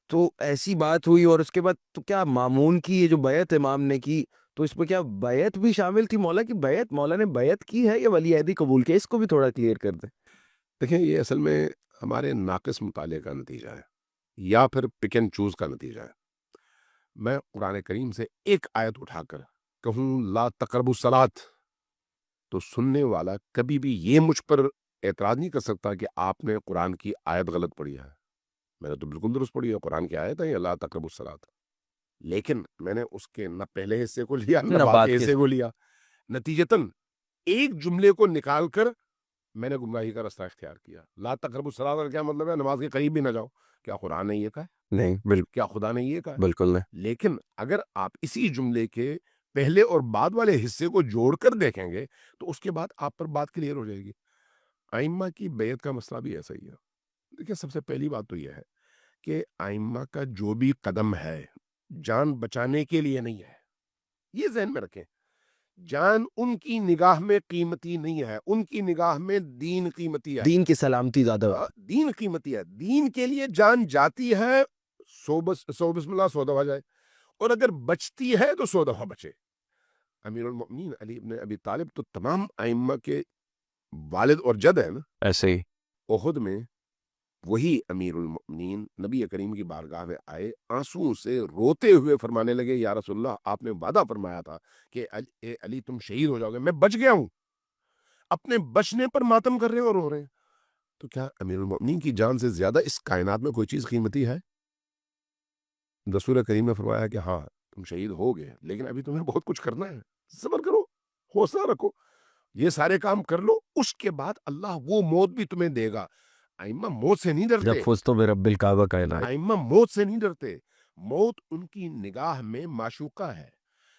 تو ایسی بات ہوئی, اور اس کے بعد تو کیا مامون کی یہ جو بیعت امام نے کی, تو اس میں کیا بیعت بھی شامل تھی؟ مولا کی بیعت, مولا نے بیعت کی ہے یا ولی عہدی قبول کیا؟ اس کو بھی تھوڑا کلیئر کر دیں. دیکھیں یہ اصل میں ہمارے ناقص مطالعے کا نتیجہ ہے یا پھر پک اینڈ چوز کا نتیجہ ہے. میں قرآن کریم سے ایک آیت اٹھا کر کہوں لا تقربوا الصلاۃ, تو سننے والا کبھی بھی یہ مجھ پر اعتراض نہیں کر سکتا کہ آپ نے قرآن کی آیت غلط پڑھی ہے. میں نے تو بالکل درست پڑھی ہے, قرآن کی آیت ہے یہ لا تقربوا الصلاۃ, لیکن میں نے اس کے نہ پہلے حصے کو لیا نہ بعد کے حصے کو لیا. نتیجتاً ایک جملے کو نکال کر میں نے گمراہی کا راستہ اختیار کیا. لا تقربوا الصلاۃ کا کیا مطلب ہے؟ نماز کے قریب بھی نہ جاؤ. کیا قرآن نے یہ کہا؟ نہیں, بالکل کیا خدا نے یہ کہا؟ بالکل نہیں. لیکن اگر آپ اسی جملے کے پہلے اور بعد والے حصے کو جوڑ کر دیکھیں گے تو اس کے بعد آپ پر بات کلیئر ہو جائے گی. ائمہ کی بیعت کا مسئلہ بھی ایسا ہی ہے. دیکھیں سب سے پہلی بات تو یہ ہے کہ ائمہ کا جو بھی قدم ہے جان بچانے کے لیے نہیں ہے, یہ ذہن میں رکھیں. جان ان کی نگاہ میں قیمتی نہیں ہے, ان کی نگاہ میں دین قیمتی ہے. دین کی سلامتی زیادہ. دین قیمتی ہے, دین کے لیے جان جاتی ہے, سو بسم اللہ 100 دفعہ جائے, اور اگر بچتی ہے تو 100 دفعہ بچے. امیر المؤمنین علی ابن ابی طالب تو تمام ائمہ کے والد اور جد ہیں نا. ایسے ہی احد میں وہی امیر المؤمنین نبی کریم کی بارگاہ میں آئے, آنسو سے روتے ہوئے فرمانے لگے یا رسول اللہ آپ نے وعدہ فرمایا تھا کہ اے علی تم شہید ہو جاؤ گے, میں بچ گیا ہوں. اپنے بچنے پر ماتم کر رہے ہیں اور رو رہے ہیں. تو کیا امیر المؤمنین کی جان سے زیادہ اس کائنات میں کوئی چیز قیمتی ہے؟ رسول کریم نے فرمایا کہ ہاں تم شہید ہو گئے, لیکن ابھی تمہیں بہت کچھ کرنا ہے, صبر کرو, حوصلہ رکھو, یہ سارے کام کر لو, اس کے بعد اللہ وہ موت بھی تمہیں دے گا. ائمہ موت سے نہیں ڈرتے. جب فزتو برب الکعبہ کا اعلان. ائمہ موت سے نہیں ڈرتے. موت ان کی نگاہ میں معشوقہ ہے,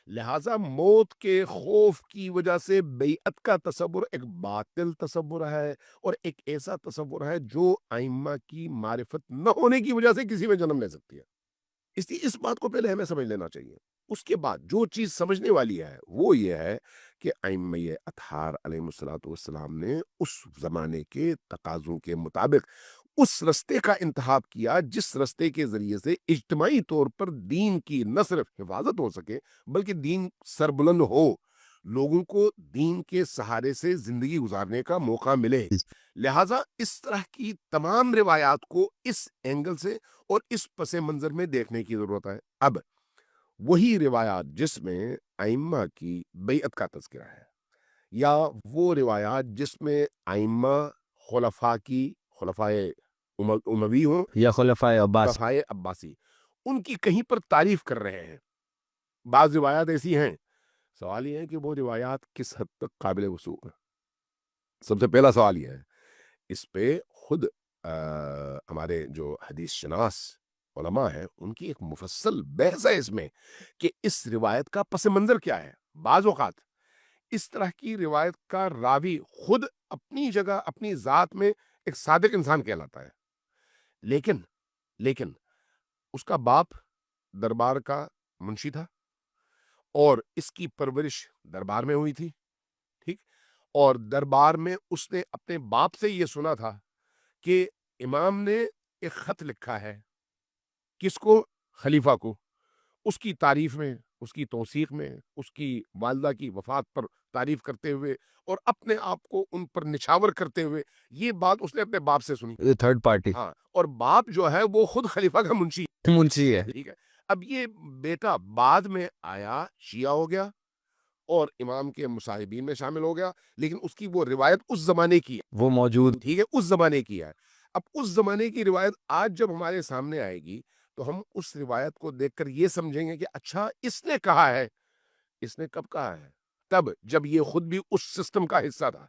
لہٰذا موت کے خوف کی وجہ سے بیعت کا تصور ایک باطل تصور ہے, اور ایک ایسا تصور ہے جو ائمہ کی معرفت نہ ہونے کی وجہ سے کسی میں جنم لے سکتی ہے. اس لیے اس بات کو پہلے ہمیں سمجھ لینا چاہیے. اس کے بعد جو چیز سمجھنے والی ہے وہ یہ ہے کہ ائمہ اطہار علیہ الصلوۃ والسلام نے اس زمانے کے تقاضوں کے مطابق اس رستے کا انتخاب کیا جس رستے کے ذریعے سے اجتماعی طور پر دین کی نہ صرف حفاظت ہو سکے بلکہ دین سربلند ہو, لوگوں کو دین کے سہارے سے زندگی گزارنے کا موقع ملے. لہٰذا اس طرح کی تمام روایات کو اس اینگل سے اور اس پس منظر میں دیکھنے کی ضرورت ہے. اب وہی روایات جس میں ائمہ کی بیعت کا تذکرہ ہے، یا وہ روایات جس میں ائمہ خلفاء کی، خلفائے اموی ہوں، یا خلفائے عباس. خلفائے عباسی، ان کی کہیں پر تعریف کر رہے ہیں. بعض روایات ایسی ہیں، سوال یہ ہے کہ وہ روایات کس حد تک قابل وثوق ہیں. سب سے پہلا سوال یہ ہے، اس پہ خود ہمارے جو حدیث شناس علماء ہیں ان کی ایک مفصل بحث ہے اس میں کہ اس روایت کا پس منظر کیا ہے. بعض اوقات اس طرح کی روایت کا راوی خود اپنی جگہ اپنی ذات میں ایک صادق انسان کہلاتا ہے، لیکن اس کا باپ دربار کا منشی تھا اور اس کی پرورش دربار میں ہوئی تھی، ٹھیک، اور دربار میں اس نے اپنے باپ سے یہ سنا تھا کہ امام نے ایک خط لکھا ہے. کس کو؟ خلیفہ کو. اس کی تعریف میں، اس کی توثیق میں، اس کی والدہ کی وفات پر تعریف کرتے ہوئے اور اپنے آپ کو ان پر نچھاور کرتے ہوئے یہ بات اس نے اپنے باپ سے سنی. تھرڈ پارٹی ہاں، اور باپ جو ہے وہ خود خلیفہ کا منشی منشی ہے. ٹھیک ہے. اب یہ بیٹا بعد میں آیا، شیعہ ہو گیا اور امام کے مصاحبین میں شامل ہو گیا، لیکن اس کی وہ روایت اس زمانے کی ہے، وہ موجود. ٹھیک ہے، اس زمانے کی ہے. اب اس زمانے کی روایت آج جب ہمارے سامنے آئے گی تو ہم اس روایت کو دیکھ کر یہ سمجھیں گے کہ اچھا اس نے کہا ہے. اس نے کب کہا ہے؟ تب جب یہ خود بھی اس سسٹم کا حصہ تھا.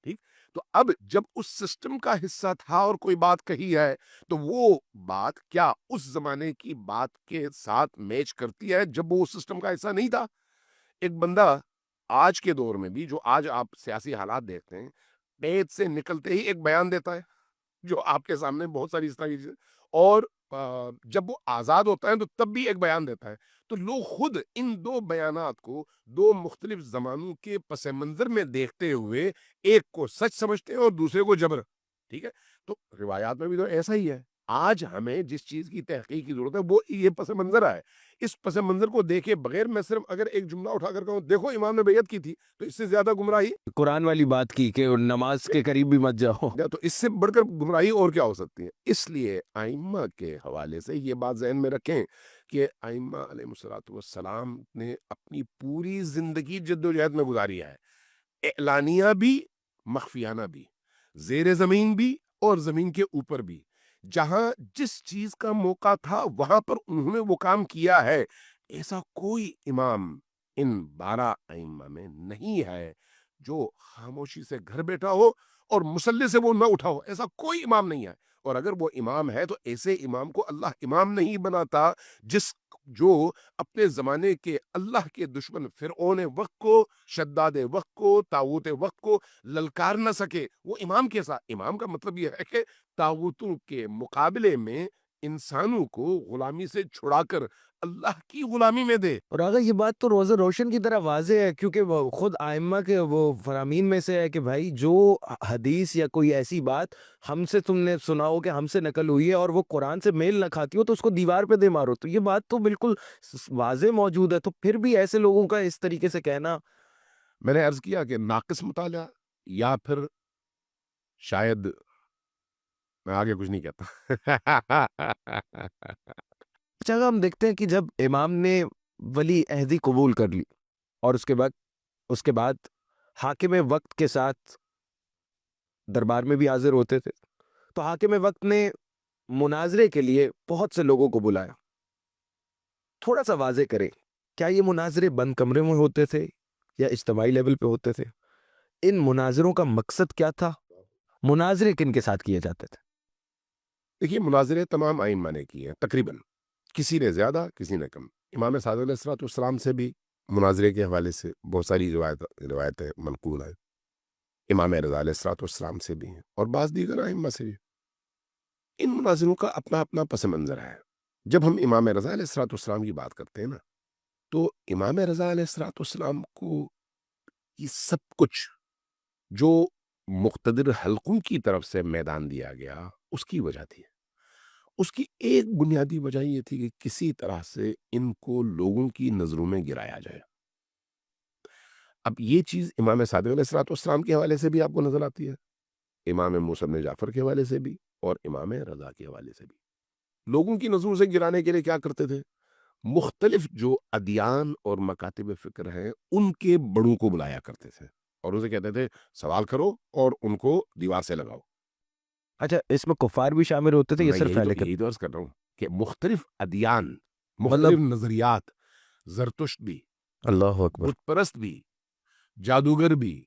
ٹھیک، تو اب جب اس سسٹم کا حصہ تھا اور کوئی بات کہی ہے تو وہ بات کیا اس زمانے کی بات کے ساتھ میچ کرتی ہے جب وہ اس سسٹم کا حصہ نہیں تھا؟ ایک بندہ آج کے دور میں بھی، جو آج آپ سیاسی حالات دیکھتے ہیں، پیٹ سے نکلتے ہی ایک بیان دیتا ہے جو آپ کے سامنے بہت ساری اس طرح کی چیزیں، اور جب وہ آزاد ہوتا ہے تو تب بھی ایک بیان دیتا ہے. تو لوگ خود ان دو بیانات کو دو مختلف زمانوں کے پس منظر میں دیکھتے ہوئے ایک کو سچ سمجھتے ہیں اور دوسرے کو جبر. ٹھیک ہے، تو روایات میں بھی تو ایسا ہی ہے. آج ہمیں جس چیز کی تحقیق کی ضرورت ہے وہ یہ پس منظر ہے. اس پس منظر کو دیکھے بغیر میں صرف اگر ایک جملہ اٹھا کر کہوں دیکھو امام نے بیعت کی تھی، تو اس سے زیادہ گمراہی، قرآن والی بات کی کہ نماز کے قریب بھی مت جاؤ، تو اس سے بڑھ کر گمراہی اور کیا ہو سکتی ہے. اس لیے ائمہ کے حوالے سے یہ بات ذہن میں رکھیں کہ ائمہ علیہ الصلوۃ والسلام نے اپنی پوری زندگی جد و جہد میں گزاری ہے، اعلانیہ بھی، مخفیانہ بھی، زیر زمین بھی اور زمین کے اوپر بھی. جہاں جس چیز کا موقع تھا وہاں پر انہوں نے وہ کام کیا ہے. ایسا کوئی امام ان 12 ائمہ میں نہیں ہے جو خاموشی سے گھر بیٹھا ہو اور مسلح سے وہ نہ اٹھا ہو. ایسا کوئی امام نہیں ہے. اور اگر وہ امام ہے تو ایسے امام کو اللہ امام نہیں بناتا جو اپنے زمانے کے اللہ کے دشمن فرعون وقت کو، شداد وقت کو، طاغوت وقت کو للکار نہ سکے. وہ امام کیسا؟ امام کا مطلب یہ ہے کہ طاغوتوں کے مقابلے میں انسانوں کو غلامی سے چھڑا کر اللہ کی غلامی میں دے. اور اگر یہ بات تو روزہ روشن کی طرح واضح ہے، کیونکہ وہ خود ائمہ کے وہ فرامین میں سے ہے کہ بھائی جو حدیث یا کوئی ایسی بات ہم سے تم نے سنا ہو کہ ہم سے نقل ہوئی ہے اور وہ قرآن سے میل نہ کھاتی ہو تو اس کو دیوار پہ دے مارو. تو یہ بات تو بالکل واضح موجود ہے. تو پھر بھی ایسے لوگوں کا اس طریقے سے کہنا، میں نے عرض کیا کہ ناقص مطالعہ، یا پھر شاید میں آگے کچھ نہیں کہتا. جگہ ہم دیکھتے ہیں کہ جب امام نے ولی عہدی قبول کر لی اور اس کے بعد حاکم وقت کے ساتھ دربار میں بھی حاضر ہوتے تھے، تو حاکم وقت نے مناظرے کے لیے بہت سے لوگوں کو بلایا. تھوڑا سا واضح کریں، کیا یہ مناظرے بند کمرے میں ہوتے تھے یا اجتماعی لیول پہ ہوتے تھے؟ ان مناظروں کا مقصد کیا تھا؟ مناظرے کن کے ساتھ کیے جاتے تھے؟ دیکھیے، مناظرے تمام ائمہ نے کیے ہیں تقریباً، کسی نے زیادہ کسی نے کم. امام صادق علیہ الصلوۃ والسلام سے بھی مناظرے کے حوالے سے بہت ساری روایتیں منقول ہیں. امام رضا علیہ الصلوۃ والسلام سے بھی ہیں اور بعض دیگر ائمہ سے بھی. ان مناظروں کا اپنا اپنا پس منظر ہے. جب ہم امام رضا علیہ الصلوۃ والسلام کی بات کرتے ہیں نا، تو امام رضا علیہ الصلوۃ والسلام کو یہ سب کچھ جو مقتدر حلقوں کی طرف سے میدان دیا گیا اس کی وجہ تھی. اس کی ایک بنیادی وجہ یہ تھی کہ کسی طرح سے ان کو لوگوں کی نظروں میں گرایا جائے. اب یہ چیز امام صادق علیہ الصلوۃ والسلام کے حوالے سے بھی آپ کو نظر آتی ہے، امام موسیٰ بن جعفر کے حوالے سے بھی اور امام رضا کے حوالے سے بھی. لوگوں کی نظروں سے گرانے کے لیے کیا کرتے تھے؟ مختلف جو ادیان اور مکاتب فکر ہیں ان کے بڑوں کو بلایا کرتے تھے اور اسے کہتے تھے سوال کرو اور ان کو دیوار سے لگاؤ. اچھا اس میں کفار بھی شامل ہوتے تھے یا میں صرف اہل یہی تو عرض کر رہا ہوں کہ مختلف ادیان، مطلب مختلف نظریات، زرتشت بھی، اللہ اکبر. بت پرست بھی، جادوگر بھی،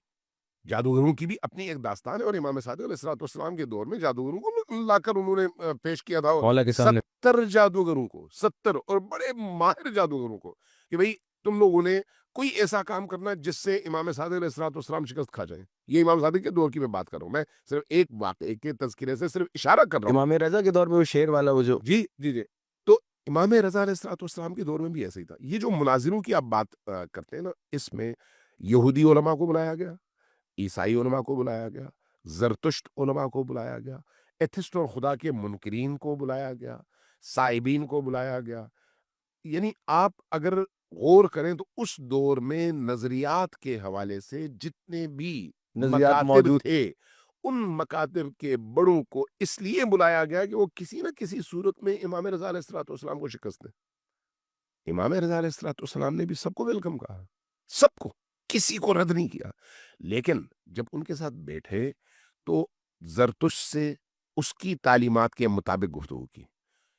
جادوگروں کی بھی اپنی ایک داستان ہے. اور امام صادق علیہ السلام کے دور میں جادوگروں کو لا کر انہوں نے پیش کیا تھا مولا کے سامنے 70 جادوگروں کو، 70 اور بڑے ماہر جادوگروں کو کہ بھئی تم لوگوں نے کوئی ایسا کام کرنا جس سے امام صادق علیہ السلام شکست کھا جائیں. یہ امام صادق کے دور کی میں بات کر رہا ہوں، میں صرف ایک واقعے کے تذکرے سے صرف اشارہ کر رہا ہوں. امام رضا کے دور میں وہ شیر والا وہ جو جی جی جی. تو امام رضا علیہ السلام کے دور میں بھی ایسا ہی تھا. یہ جو مناظروں کی آپ بات کرتے ہیں نا، اس میں یہودی علماء کو بلایا گیا، عیسائی علماء کو بلایا گیا، زرتشت علماء کو بلایا گیا، ایتھسٹ اور خدا کے منکرین کو بلایا گیا، سائبین کو بلایا گیا. یعنی آپ اگر غور کریں تو اس دور میں نظریات کے حوالے سے جتنے بھی نظریات مکاتب موجود تھے ان مکاتب کے بڑوں کو اس لیے بلایا گیا کہ وہ کسی نہ کسی صورت میں امام رضا علیہ السلام کو شکست دیں. امام رضا علیہ السلام نے بھی سب کو ویلکم کہا، سب کو، کسی کو رد نہیں کیا. لیکن جب ان کے ساتھ بیٹھے تو زرتش سے اس کی تعلیمات کے مطابق گفتگو کی،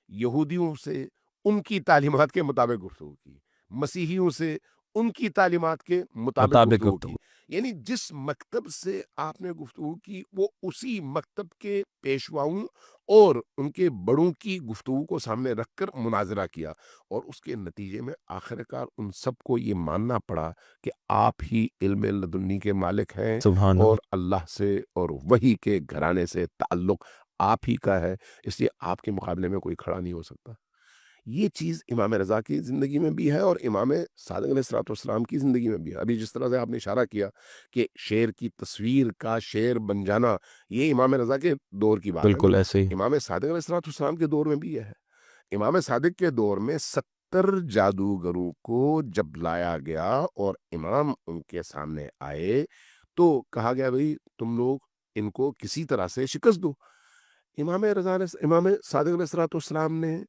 یہودیوں سے ان کی تعلیمات کے مطابق گفتگو کی، مسیحیوں سے ان کی تعلیمات کے مطابق گفتگو کی. یعنی جس مکتب سے آپ نے گفتگو کی وہ اسی مکتب کے پیشواؤں اور ان کے بڑوں کی گفتگو کو سامنے رکھ کر مناظرہ کیا. اور اس کے نتیجے میں آخرکار ان سب کو یہ ماننا پڑا کہ آپ ہی علم لدنی کے مالک ہیں سبحان اور اللہ سے اور وحی کے گھرانے سے تعلق آپ ہی کا ہے، اس لیے آپ کے مقابلے میں کوئی کھڑا نہیں ہو سکتا. یہ چیز امام رضا کی زندگی میں بھی ہے اور امام صادق علیہ السلام کی زندگی میں بھی ہے. ابھی جس طرح سے آپ نے اشارہ کیا کہ شیر کی تصویر کا شیر بن جانا، یہ امام رضا کے دور کی بات ہے. بالکل ایسے ہی. امام صادق علیہ السلام کے دور میں بھی یہ ہے. امام صادق کے دور میں 70 جادوگروں کو جب لایا گیا اور امام ان کے سامنے آئے تو کہا گیا بھئی تم لوگ ان کو کسی طرح سے شکست دو. امام صادق علیہ السلام نے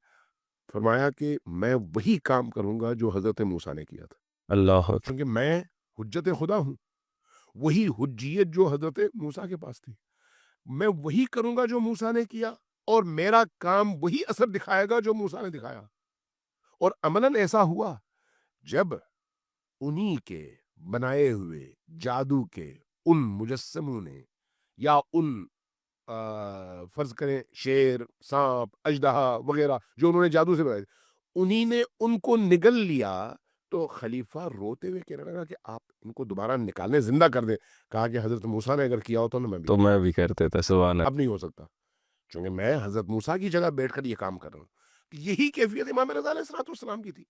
فرمایا کہ میں وہی کام کروں گا جو حضرت موسیٰ نے کیا تھا، اللہ اکبر. کیونکہ میں حجت خدا ہوں. وہی حجیت جو حضرت موسیٰ کے پاس تھی میں وہی کروں گا جو موسیٰ نے کیا، اور میرا کام وہی اثر دکھائے گا جو موسیٰ نے دکھایا. اور عملاً ایسا ہوا. جب انہی کے بنائے ہوئے جادو کے ان مجسموں نے یا ان فرض کریں شیر، سانپ، اژدہا وغیرہ جو انہوں نے جادو سے بنائے انہی نے ان کو نگل لیا تو خلیفہ روتے ہوئے کہنے لگا کہ آپ ان کو دوبارہ نکالنے زندہ کر دیں. کہا کہ حضرت موسیٰ نے اگر کیا ہوتا تو میں بھی کرتے تھا. سبحان اللہ. اب نہیں ہو سکتا چونکہ میں حضرت موسیٰ کی جگہ بیٹھ کر یہ کام کر رہا ہوں. یہی کیفیت امام رضا علیہ السلام کی تھی.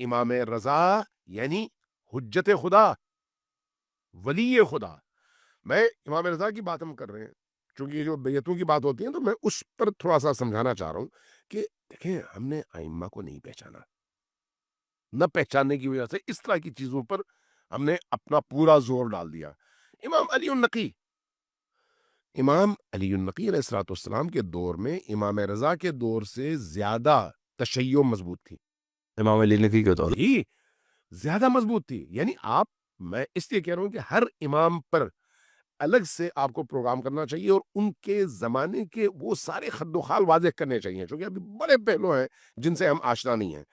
امام رضا یعنی حجت خدا، ولی خدا. میں امام رضا کی بات ہم کر رہے ہیں چونکہ جو بیعتوں کی بات ہوتی ہے تو میں اس پر تھوڑا سا سمجھانا چاہ رہا ہوں کہ دیکھیں ہم نے ائمہ کو نہیں پہچانا، نہ پہچاننے کی وجہ سے اس طرح کی چیزوں پر ہم نے اپنا پورا زور ڈال دیا. امام علی النقی علیہ السلام کے دور میں امام رضا کے دور سے زیادہ تشیع مضبوط تھی. امام علی نقی کے دور ہی زیادہ مضبوط تھی. یعنی میں اس لیے کہہ رہا ہوں کہ ہر امام پر الگ سے آپ کو پروگرام کرنا چاہیے اور ان کے زمانے کے وہ سارے خد و خال واضح کرنے چاہیے کیونکہ ابھی بڑے پہلو ہیں جن سے ہم آشنا نہیں ہیں.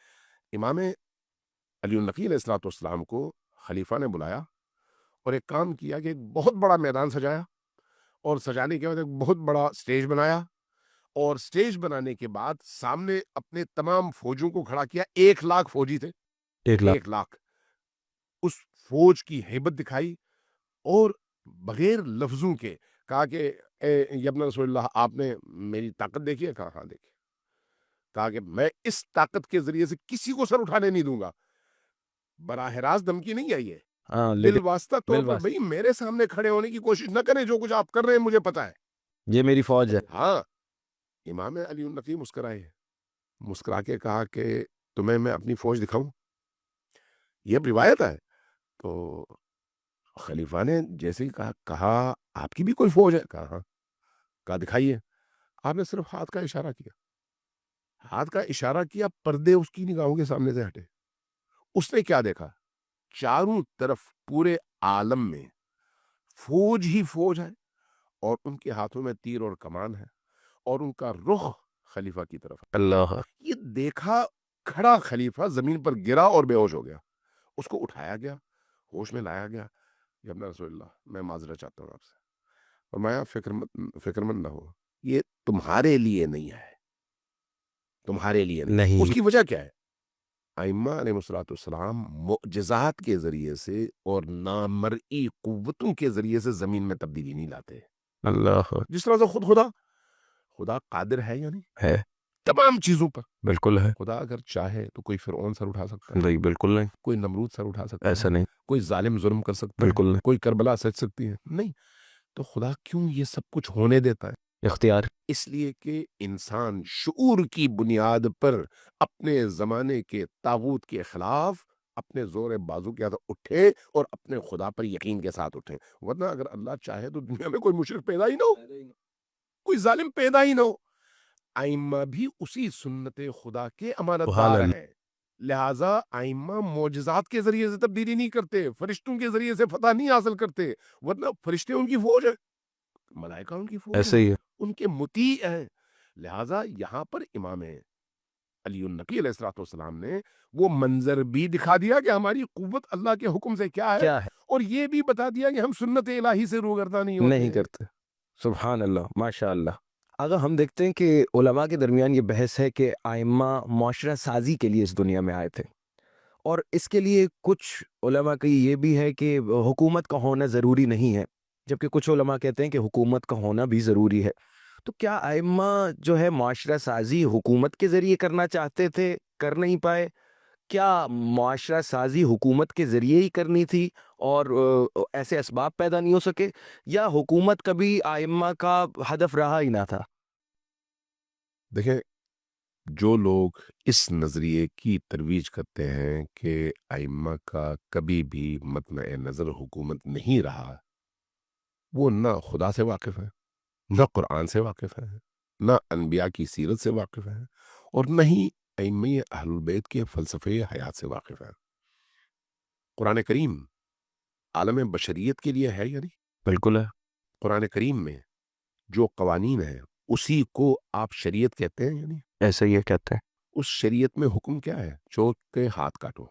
امام علی النقی علیہ السلام کو خلیفہ نے بلایا اور ایک کام کیا کہ ایک بہت بڑا میدان سجایا اور سجانے کے بعد ایک بہت بڑا سٹیج بنایا اور سٹیج بنانے کے بعد سامنے اپنے تمام فوجوں کو کھڑا کیا. 1,00,000 فوجی تھے، 1,00,000. اس فوج کی ہیبت دکھائی اور بغیر لفظوں کے کہا کہ اے ابن رسول اللہ آپ نے میری طاقت دیکھی ہے؟ کہا ہاں دیکھی. کہا کہ میں اس طاقت کے ذریعے سے کسی کو سر اٹھانے نہیں دوں گا. براہ راست دھمکی نہیں آئی ہے، بالواسطہ طور پر بھئی میرے سامنے کھڑے ہونے کی کوشش نہ کریں، جو کچھ آپ کر رہے ہیں مجھے پتا ہے، یہ میری فوج ہے. ہاں. امام علی النقی مسکرائے، مسکرا کے کہا کہ تمہیں میں اپنی فوج دکھاؤں؟ یہ اب روایت ہے. تو خلیفہ نے جیسے ہی کہا آپ کی بھی کوئی فوج ہے؟ کہا ہاں. کہا دکھائیے. آپ نے صرف ہاتھ کا اشارہ کیا. ہاتھ کا اشارہ کیا، پردے اس کی نگاہوں کے سامنے سے ہٹے. اس نے کیا دیکھا؟ چاروں طرف پورے عالم میں فوج ہی فوج ہے، اور ان کے ہاتھوں میں تیر اور کمان ہے، اور ان کا رخ خلیفہ کی طرف ہے. اللہ. یہ دیکھا کھڑا خلیفہ زمین پر گرا اور بے ہوش ہو گیا. اس کو اٹھایا گیا، ہوش میں لایا گیا. یا ابن رسول اللہ، میں معذرت چاہتا ہوں آپ سے. فرمایا فکر مند نہ ہو، یہ تمہارے لیے نہیں ہے، تمہارے لیے نہیں. اس کی وجہ کیا ہے؟ ائمہ علیہ السلام معجزات کے ذریعے سے اور نامرئی قوتوں کے ذریعے سے زمین میں تبدیلی نہیں لاتے. اللہ. جس طرح سے خدا قادر ہے یا نہیں ہے. تمام چیزوں پر. بالکل ہے. خدا اگر چاہے تو کوئی فرعون سر اٹھا سکتا ہے، نہیں، بالکل نہیں. کوئی نمرود سر اٹھا سکتا ہے، ایسا نہیں. کوئی ظالم ظلم کر سکتا ہے، بالکل نہیں. کوئی کربلا سچ سکتی ہے. نہیں. تو خدا کیوں یہ سب کچھ ہونے دیتا ہے؟ اختیار. اس لیے کہ انسان شعور کی بنیاد پر اپنے زمانے کے طاغوت کے خلاف اپنے زور بازو کے ساتھ اٹھے اور اپنے خدا پر یقین کے ساتھ اٹھے. ورنہ اگر اللہ چاہے تو دنیا میں کوئی مشرک پیدا ہی نہ ہو، کوئی ظالم پیدا ہی نہ ہو. ائمہ بھی اسی سنت خدا کے امانت دار ہیں. لہٰذا ائمہ معجزات کے ذریعے سے تبدیلی نہیں کرتے، فرشتوں کے ذریعے سے فتح نہیں حاصل کرتے. ورنہ فرشتے ان کی فوج ہے، ملائکہ ان کی فوج ایسے ہی ہے. ان کے مطیع ہیں. لہٰذا یہاں پر امام علی النقی علیہ السلام نے وہ منظر بھی دکھا دیا کہ ہماری قوت اللہ کے حکم سے کیا ہے، اور یہ بھی بتا دیا کہ ہم سنت الہی سے روگردانی نہیں کرتے. سبحان اللہ، ماشاء اللہ. اگر ہم دیکھتے ہیں کہ علماء کے درمیان یہ بحث ہے کہ ائمہ معاشرہ سازی کے لیے اس دنیا میں آئے تھے، اور اس کے لیے کچھ علماء کی یہ بھی ہے کہ حکومت کا ہونا ضروری نہیں ہے، جبکہ کچھ علماء کہتے ہیں کہ حکومت کا ہونا بھی ضروری ہے. تو کیا ائمہ جو ہے معاشرہ سازی حکومت کے ذریعے کرنا چاہتے تھے، کر نہیں پائے؟ کیا معاشرہ سازی حکومت کے ذریعے ہی کرنی تھی اور ایسے اسباب پیدا نہیں ہو سکے، یا حکومت کبھی ائمہ کا ہدف رہا ہی نہ تھا؟ دیکھیں، جو لوگ اس نظریے کی ترویج کرتے ہیں کہ ائمہ کا کبھی بھی مطمع نظر حکومت نہیں رہا، وہ نہ خدا سے واقف ہے، نہ قرآن سے واقف ہے، نہ انبیاء کی سیرت سے واقف ہے، اور نہ ہی ائمہ اہل البیت کے فلسفے حیات سے واقف ہے. قرآن کریم عالم بشریت کے لیے ہے یا نہیں؟ بالکل ہے. قرآن کریم میں جو قوانین ہیں اسی کو آپ شریعت کہتے ہیں یا نہیں؟ ایسے یہ کہتے ہیں. اس شریعت میں حکم کیا ہے؟ چور کے ہاتھ کاٹو،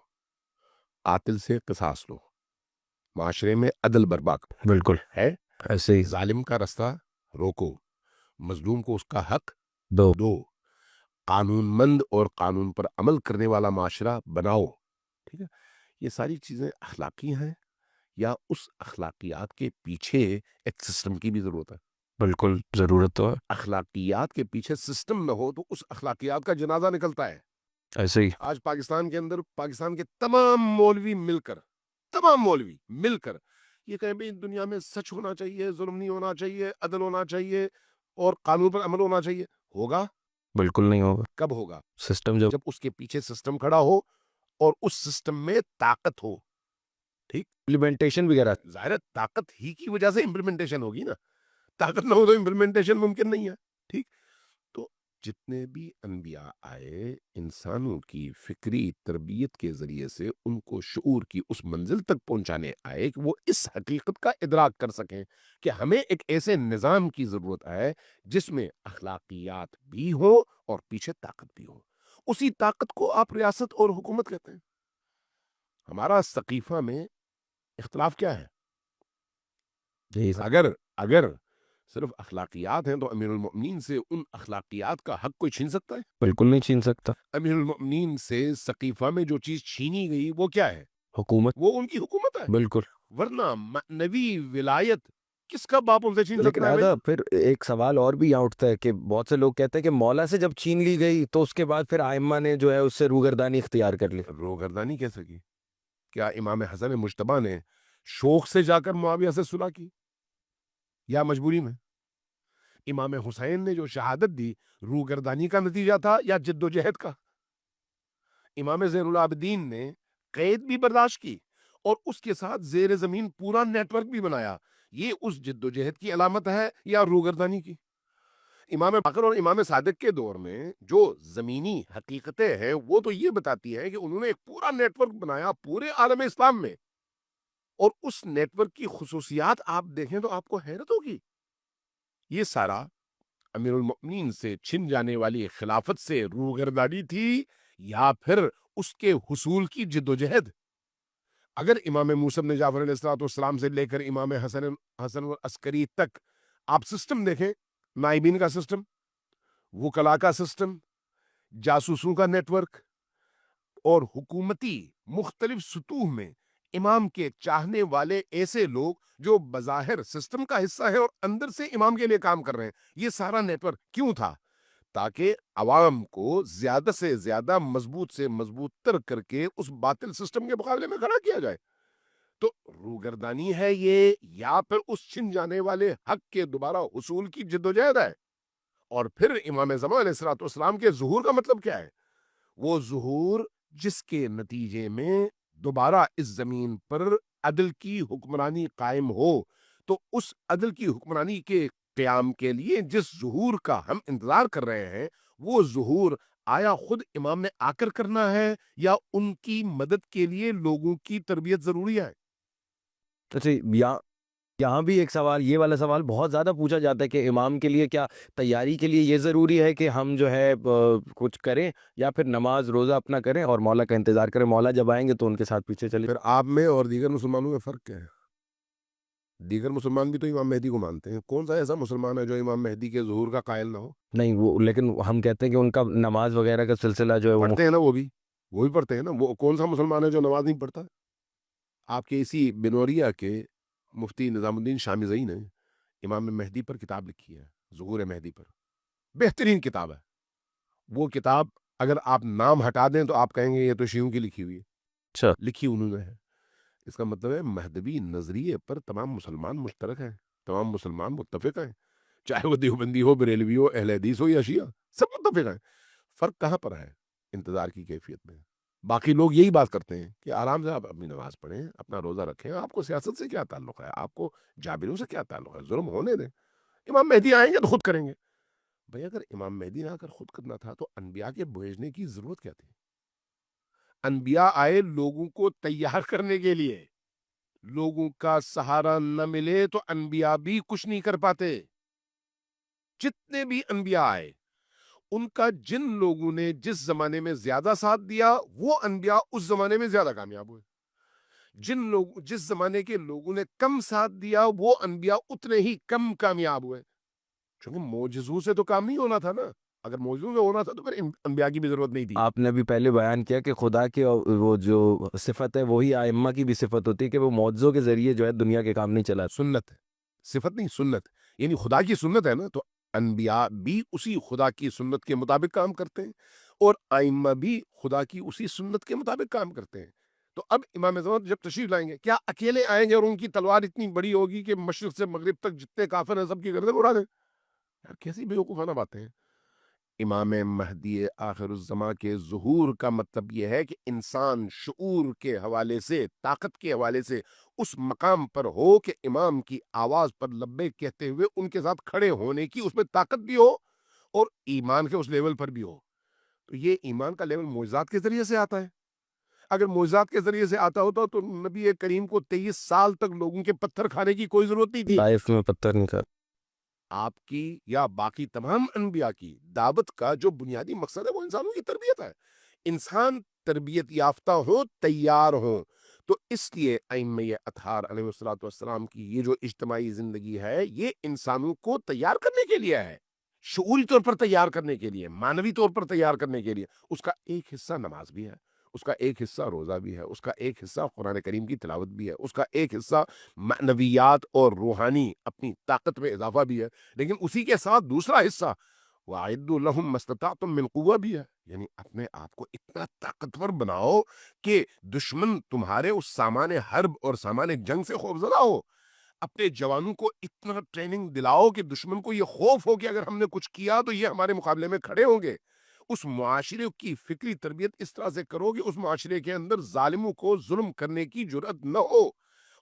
قاتل سے قصاص لو، معاشرے میں عدل برپا کرو. بالکل ہے ایسے ہی. ظالم کا رستہ روکو، مظلوم کو اس کا حق دو. قانون مند اور قانون پر عمل کرنے والا معاشرہ بناؤ. ٹھیک ہے، یہ ساری چیزیں اخلاقی ہیں، یا اس اخلاقیات کے پیچھے ایک سسٹم کی بھی ضرورت ہے؟ بالکل ضرورت تو ہے. اخلاقیات کے پیچھے سسٹم نہ ہو تو اس اخلاقیات کا جنازہ نکلتا ہے. ایسے ہی. آج پاکستان کے اندر پاکستان کے تمام مولوی مل کر یہ کہیں بھئی دنیا میں سچ ہونا چاہیے، ظلم نہیں ہونا چاہیے، عدل ہونا چاہیے، اور قانون پر عمل ہونا چاہیے. ہوگا؟ بالکل نہیں ہوگا. کب ہوگا؟ سسٹم جب اس کے پیچھے سسٹم کھڑا ہو اور اس سسٹم میں طاقت ہو. ٹھیک، امپلیمنٹیشن وغیرہ. ظاہر طاقت ہی کی وجہ سے امپلیمنٹیشن ہوگی نا. طاقت نہ ہو تو امپلیمنٹیشن ممکن نہیں ہے. ٹھیک، تو جتنے بھی انبیاء آئے انسانوں کی فکری تربیت کے ذریعے سے ان کو شعور کی اس منزل تک پہنچانے آئے کہ وہ اس حقیقت کا ادراک کر سکیں کہ ہمیں ایک ایسے نظام کی ضرورت ہے جس میں اخلاقیات بھی ہو اور پیچھے طاقت بھی ہو. اسی طاقت کو آپ ریاست اور حکومت کہتے ہیں. ہمارا ثقیفہ میں اختلاف کیا ہے؟ اگر صرف اخلاقیات ہیں تو امیر المؤمنین سے ان اخلاقیات کا حق کوئی چھین سکتا ہے؟ بالکل نہیں چھین سکتا. امیر المؤمنین سے ثقیفہ میں جو چیز چھینی گئی وہ کیا ہے؟ حکومت. وہ ان کی حکومت ہے. بالکل. ورنہ معنوی ولایت کس کا باپ ان سے چھین لیکن سکتا ہے؟ پھر ایک سوال اور بھی یہاں اٹھتا ہے کہ بہت سے لوگ کہتے ہیں کہ مولا سے جب چھین لی گئی تو اس کے بعد پھر ائمہ نے جو ہے اس سے روگردانی اختیار کر لی. روگردانی کیسے کی؟ کیا امام حسن مجتبیٰ نے شوق سے جا کر معاویہ سے صلح کی یا مجبوری میں؟ امام حسین نے جو شہادت دی روگردانی کا نتیجہ تھا یا جد و جہد کا؟ امام زین العابدین نے قید بھی برداشت کی اور اس کے ساتھ زیر زمین پورا نیٹ ورک بھی بنایا. یہ اس جد و جہد کی علامت ہے یا روگردانی کی؟ امام باقر اور امام صادق کے دور میں جو زمینی حقیقتیں ہیں وہ تو یہ بتاتی ہیں کہ انہوں نے ایک پورا نیٹ ورک بنایا پورے عالم اسلام میں، اور اس نیٹ ورک کی خصوصیات آپ دیکھیں تو آپ کو حیرت ہوگی۔ یہ سارا امیر المؤمنین سے چھن جانے والی خلافت سے روگردانی تھی یا پھر اس کے حصول کی جد و جہد؟ اگر امام موسیٰ بن جعفر علیہ السلام سے لے کر امام حسن العسکری تک آپ سسٹم دیکھیں، نائبین کا سسٹم، وکلا کا سسٹم، جاسوسوں کا نیٹ ورک، اور حکومتی مختلف سطوح میں امام کے چاہنے والے ایسے لوگ جو بظاہر سسٹم کا حصہ ہے اور اندر سے امام کے لیے کام کر رہے ہیں، یہ سارا نیٹ ورک کیوں تھا؟ تاکہ عوام کو زیادہ سے زیادہ مضبوط سے مضبوط تر کر کے اس باطل سسٹم کے مقابلے میں کھڑا کیا جائے۔ تو روگردانی ہے یہ، یا پھر اس چھن جانے والے حق کے دوبارہ حصول کی جدوجہد ہے؟ اور پھر امام زمان علیہ السلام کے ظہور کا مطلب کیا ہے؟ وہ ظہور جس کے نتیجے میں دوبارہ اس زمین پر عدل کی حکمرانی قائم ہو۔ تو اس عدل کی حکمرانی کے قیام کے لیے جس ظہور کا ہم انتظار کر رہے ہیں، وہ ظہور آیا خود امام نے آ کر کرنا ہے یا ان کی مدد کے لیے لوگوں کی تربیت ضروری ہے؟ اچھا، یہاں بھی ایک سوال، یہ والا سوال بہت زیادہ پوچھا جاتا ہے کہ امام کے لیے کیا تیاری کے لیے یہ ضروری ہے کہ ہم جو ہے کچھ کریں، یا پھر نماز روزہ اپنا کریں اور مولا کا انتظار کریں، مولا جب آئیں گے تو ان کے ساتھ پیچھے چلے؟ پھر آپ میں اور دیگر مسلمانوں میں فرق کیا ہے؟ دیگر مسلمان بھی تو امام مہدی کو مانتے ہیں، کون سا ایسا مسلمان ہے جو امام مہدی کے ظہور کا قائل نہ ہو؟ نہیں، وہ لیکن ہم کہتے ہیں کہ ان کا نماز وغیرہ کا سلسلہ جو ہے وہ پڑھتے ہیں نا، وہ بھی پڑھتے ہیں نا۔ وہ کون سا مسلمان ہے جو نماز نہیں پڑھتا؟ آپ کے اسی بنوریا کے مفتی نظام الدین شامزئی نے امام مہدی پر کتاب لکھی ہے، ظہور مہدی پر، بہترین کتاب ہے۔ وہ کتاب اگر آپ نام ہٹا دیں تو آپ کہیں گے یہ تو شیعوں کی لکھی ہوئی ہے۔ اچھا، لکھی انہوں نے ہے۔ اس کا مطلب ہے مہدوی نظریے پر تمام مسلمان مشترک ہیں، تمام مسلمان متفق ہیں، چاہے وہ دیوبندی ہو، بریلوی ہو، اہل حدیث ہو یا شیعہ، سب متفق ہیں۔ فرق کہاں پر ہے؟ انتظار کی کیفیت میں۔ باقی لوگ یہی بات کرتے ہیں کہ آرام سے آپ اپنی نماز پڑھیں، اپنا روزہ رکھیں، آپ کو سیاست سے کیا تعلق ہے، آپ کو جابروں سے کیا تعلق ہے، ظلم ہونے دیں، امام مہدی آئیں گے تو خود کریں گے۔ بھئی اگر امام مہدی نے آ کر خود کرنا تھا تو انبیاء کے بھیجنے کی ضرورت کیا تھی؟ انبیاء آئے لوگوں کو تیار کرنے کے لیے، لوگوں کا سہارا نہ ملے تو انبیاء بھی کچھ نہیں کر پاتے۔ جتنے بھی انبیاء آئے، ان کا جن لوگوں نے جس زمانے میں زیادہ ساتھ دیا وہ انبیاء اس زمانے میں زیادہ کامیاب ہوئے، جس زمانے کے لوگوں نے کم ساتھ دیا وہ انبیاء اتنے ہی کم کامیاب ہوئے، چونکہ معجزوں سے تو کام نہیں ہونا تھا نا۔ اگر معجزوں سے ہونا تھا تو پھر انبیاء کی بھی ضرورت نہیں تھی۔ آپ نے ابھی پہلے بیان کیا کہ خدا کے وہ جو صفت ہے وہی ائمہ کی بھی صفت ہوتی ہے کہ وہ معجزوں کے ذریعے جو ہے دنیا کے کام نہیں چلاتے۔ سنت ہے، صفت نہیں، سنت، یعنی خدا کی سنت ہے نا، تو انبیاء بھی اسی خدا کی سنت کے مطابق کام کرتے ہیں اور ائمہ بھی خدا کی اسی سنت کے مطابق کام کرتے ہیں۔ تو اب امام زمان جب تشریف لائیں گے، کیا اکیلے آئیں گے اور ان کی تلوار اتنی بڑی ہوگی کہ مشرق سے مغرب تک جتنے کافر ہیں سب کی گردن اڑا دیں؟ یار کیسی بیوقوفانہ باتیں ہیں۔ امام مہدی آخر الزماں کے ظہور کا مطلب یہ ہے کہ انسان شعور کے حوالے سے، طاقت کے حوالے سے اس مقام پر ہو کہ امام کی آواز پر لبیک کہتے ہوئے ان کے ساتھ کھڑے ہونے کی اس میں طاقت بھی ہو اور ایمان کے اس لیول پر بھی ہو۔ تو یہ ایمان کا لیول معجزات کے ذریعے سے آتا ہے۔ اگر معجزات کے ذریعے سے آتا ہوتا تو نبی کریم کو 23 سال تک لوگوں کے پتھر کھانے کی کوئی ضرورت نہیں تھی۔ طائف میں پتھر نہیں کھاتے۔ آپ کی یا باقی تمام انبیاء کی دعوت کا جو بنیادی مقصد ہے وہ انسانوں کی تربیت ہے۔ انسان تربیت یافتہ ہو، تیار ہو۔ تو اس لیے ائمہ اطہار علیہ السلام کی یہ جو اجتماعی زندگی ہے یہ انسانوں کو تیار کرنے کے لیے ہے، شعوری طور پر تیار کرنے کے لیے، معنوی طور پر تیار کرنے کے لیے۔ اس کا ایک حصہ نماز بھی ہے، اس کا ایک حصہ روزہ بھی ہے، اس کا ایک حصہ قرآن کریم کی تلاوت بھی ہے، اس کا ایک حصہ معنویات اور روحانی اپنی طاقت میں اضافہ بھی ہے، لیکن اسی کے ساتھ دوسرا حصہ وَأَعِدُّوا لَهُم مَّا اسْتَطَعْتُم مِّن قُوَّةٍ بھی ہے، یعنی اپنے آپ کو اتنا طاقتور بناؤ کہ دشمن تمہارے اس سامان حرب اور سامان جنگ سے خوفزدہ ہو۔ اپنے جوانوں کو اتنا ٹریننگ دلاؤ کہ دشمن کو یہ خوف ہو کہ اگر ہم نے کچھ کیا تو یہ ہمارے مقابلے میں کھڑے ہوں گے۔ اس معاشرے کی فکری تربیت اس طرح سے کرو کہ اس معاشرے کے اندر ظالموں کو ظلم کرنے کی جرأت نہ ہو،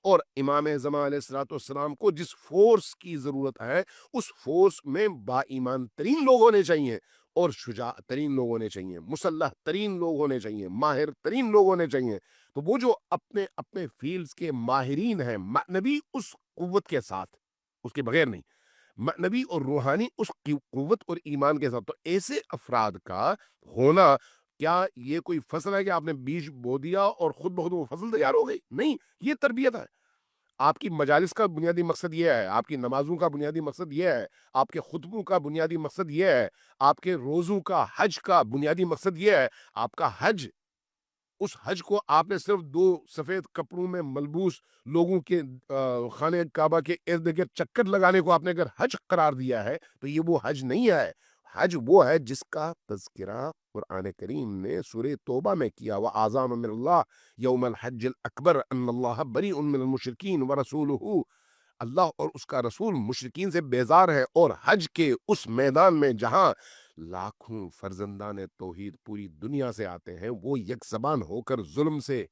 اور امام زمان علیہ الصلوۃ والسلام کو جس فورس کی ضرورت ہے اس فورس میں با ایمان ترین لوگ ہونے چاہیے اور شجاع ترین لوگ ہونے چاہیے، مسلح ترین لوگ ہونے چاہیے، ماہر ترین لوگ ہونے چاہیے۔ تو وہ جو اپنے اپنے فیلڈز کے ماہرین ہیں، معنوی اس قوت کے ساتھ، اس کے بغیر نہیں، معنوی اور روحانی اس کی قوت اور ایمان کے ساتھ، تو ایسے افراد کا ہونا، کیا یہ کوئی فصل ہے کہ آپ نے بیج بو دیا اور خود بخود وہ فصل تیار ہو گئی؟ نہیں، یہ تربیت ہے۔ آپ کی مجالس کا بنیادی مقصد یہ ہے، آپ کی نمازوں کا بنیادی مقصد یہ ہے، آپ کے خطبوں کا بنیادی مقصد یہ ہے، آپ کے روزوں کا، حج کا بنیادی مقصد یہ ہے۔ آپ کا حج، اس حج کو آپ نے صرف 2 سفید کپڑوں میں ملبوس لوگوں کے خانہ کعبہ کے ارد گرد چکر لگانے کو آپ نے اگر حج قرار دیا ہے تو یہ وہ حج نہیں ہے۔ حج وہ ہے جس کا تذکرہ قرآن کریم نے سورہ توبہ میں کیا، وَآذَانٌ مِّنَ اللَّهِ یوم الحج الاکبر ان اللہ بریء من المشرکین ورسولہ، اللہ اور اس کا رسول مشرکین سے بیزار ہے، اور حج کے اس میدان میں جہاں لاکھوں فرزندان توحید پوری دنیا سے آتے ہیں، وہ یک زبان ہو کر ظلم سے،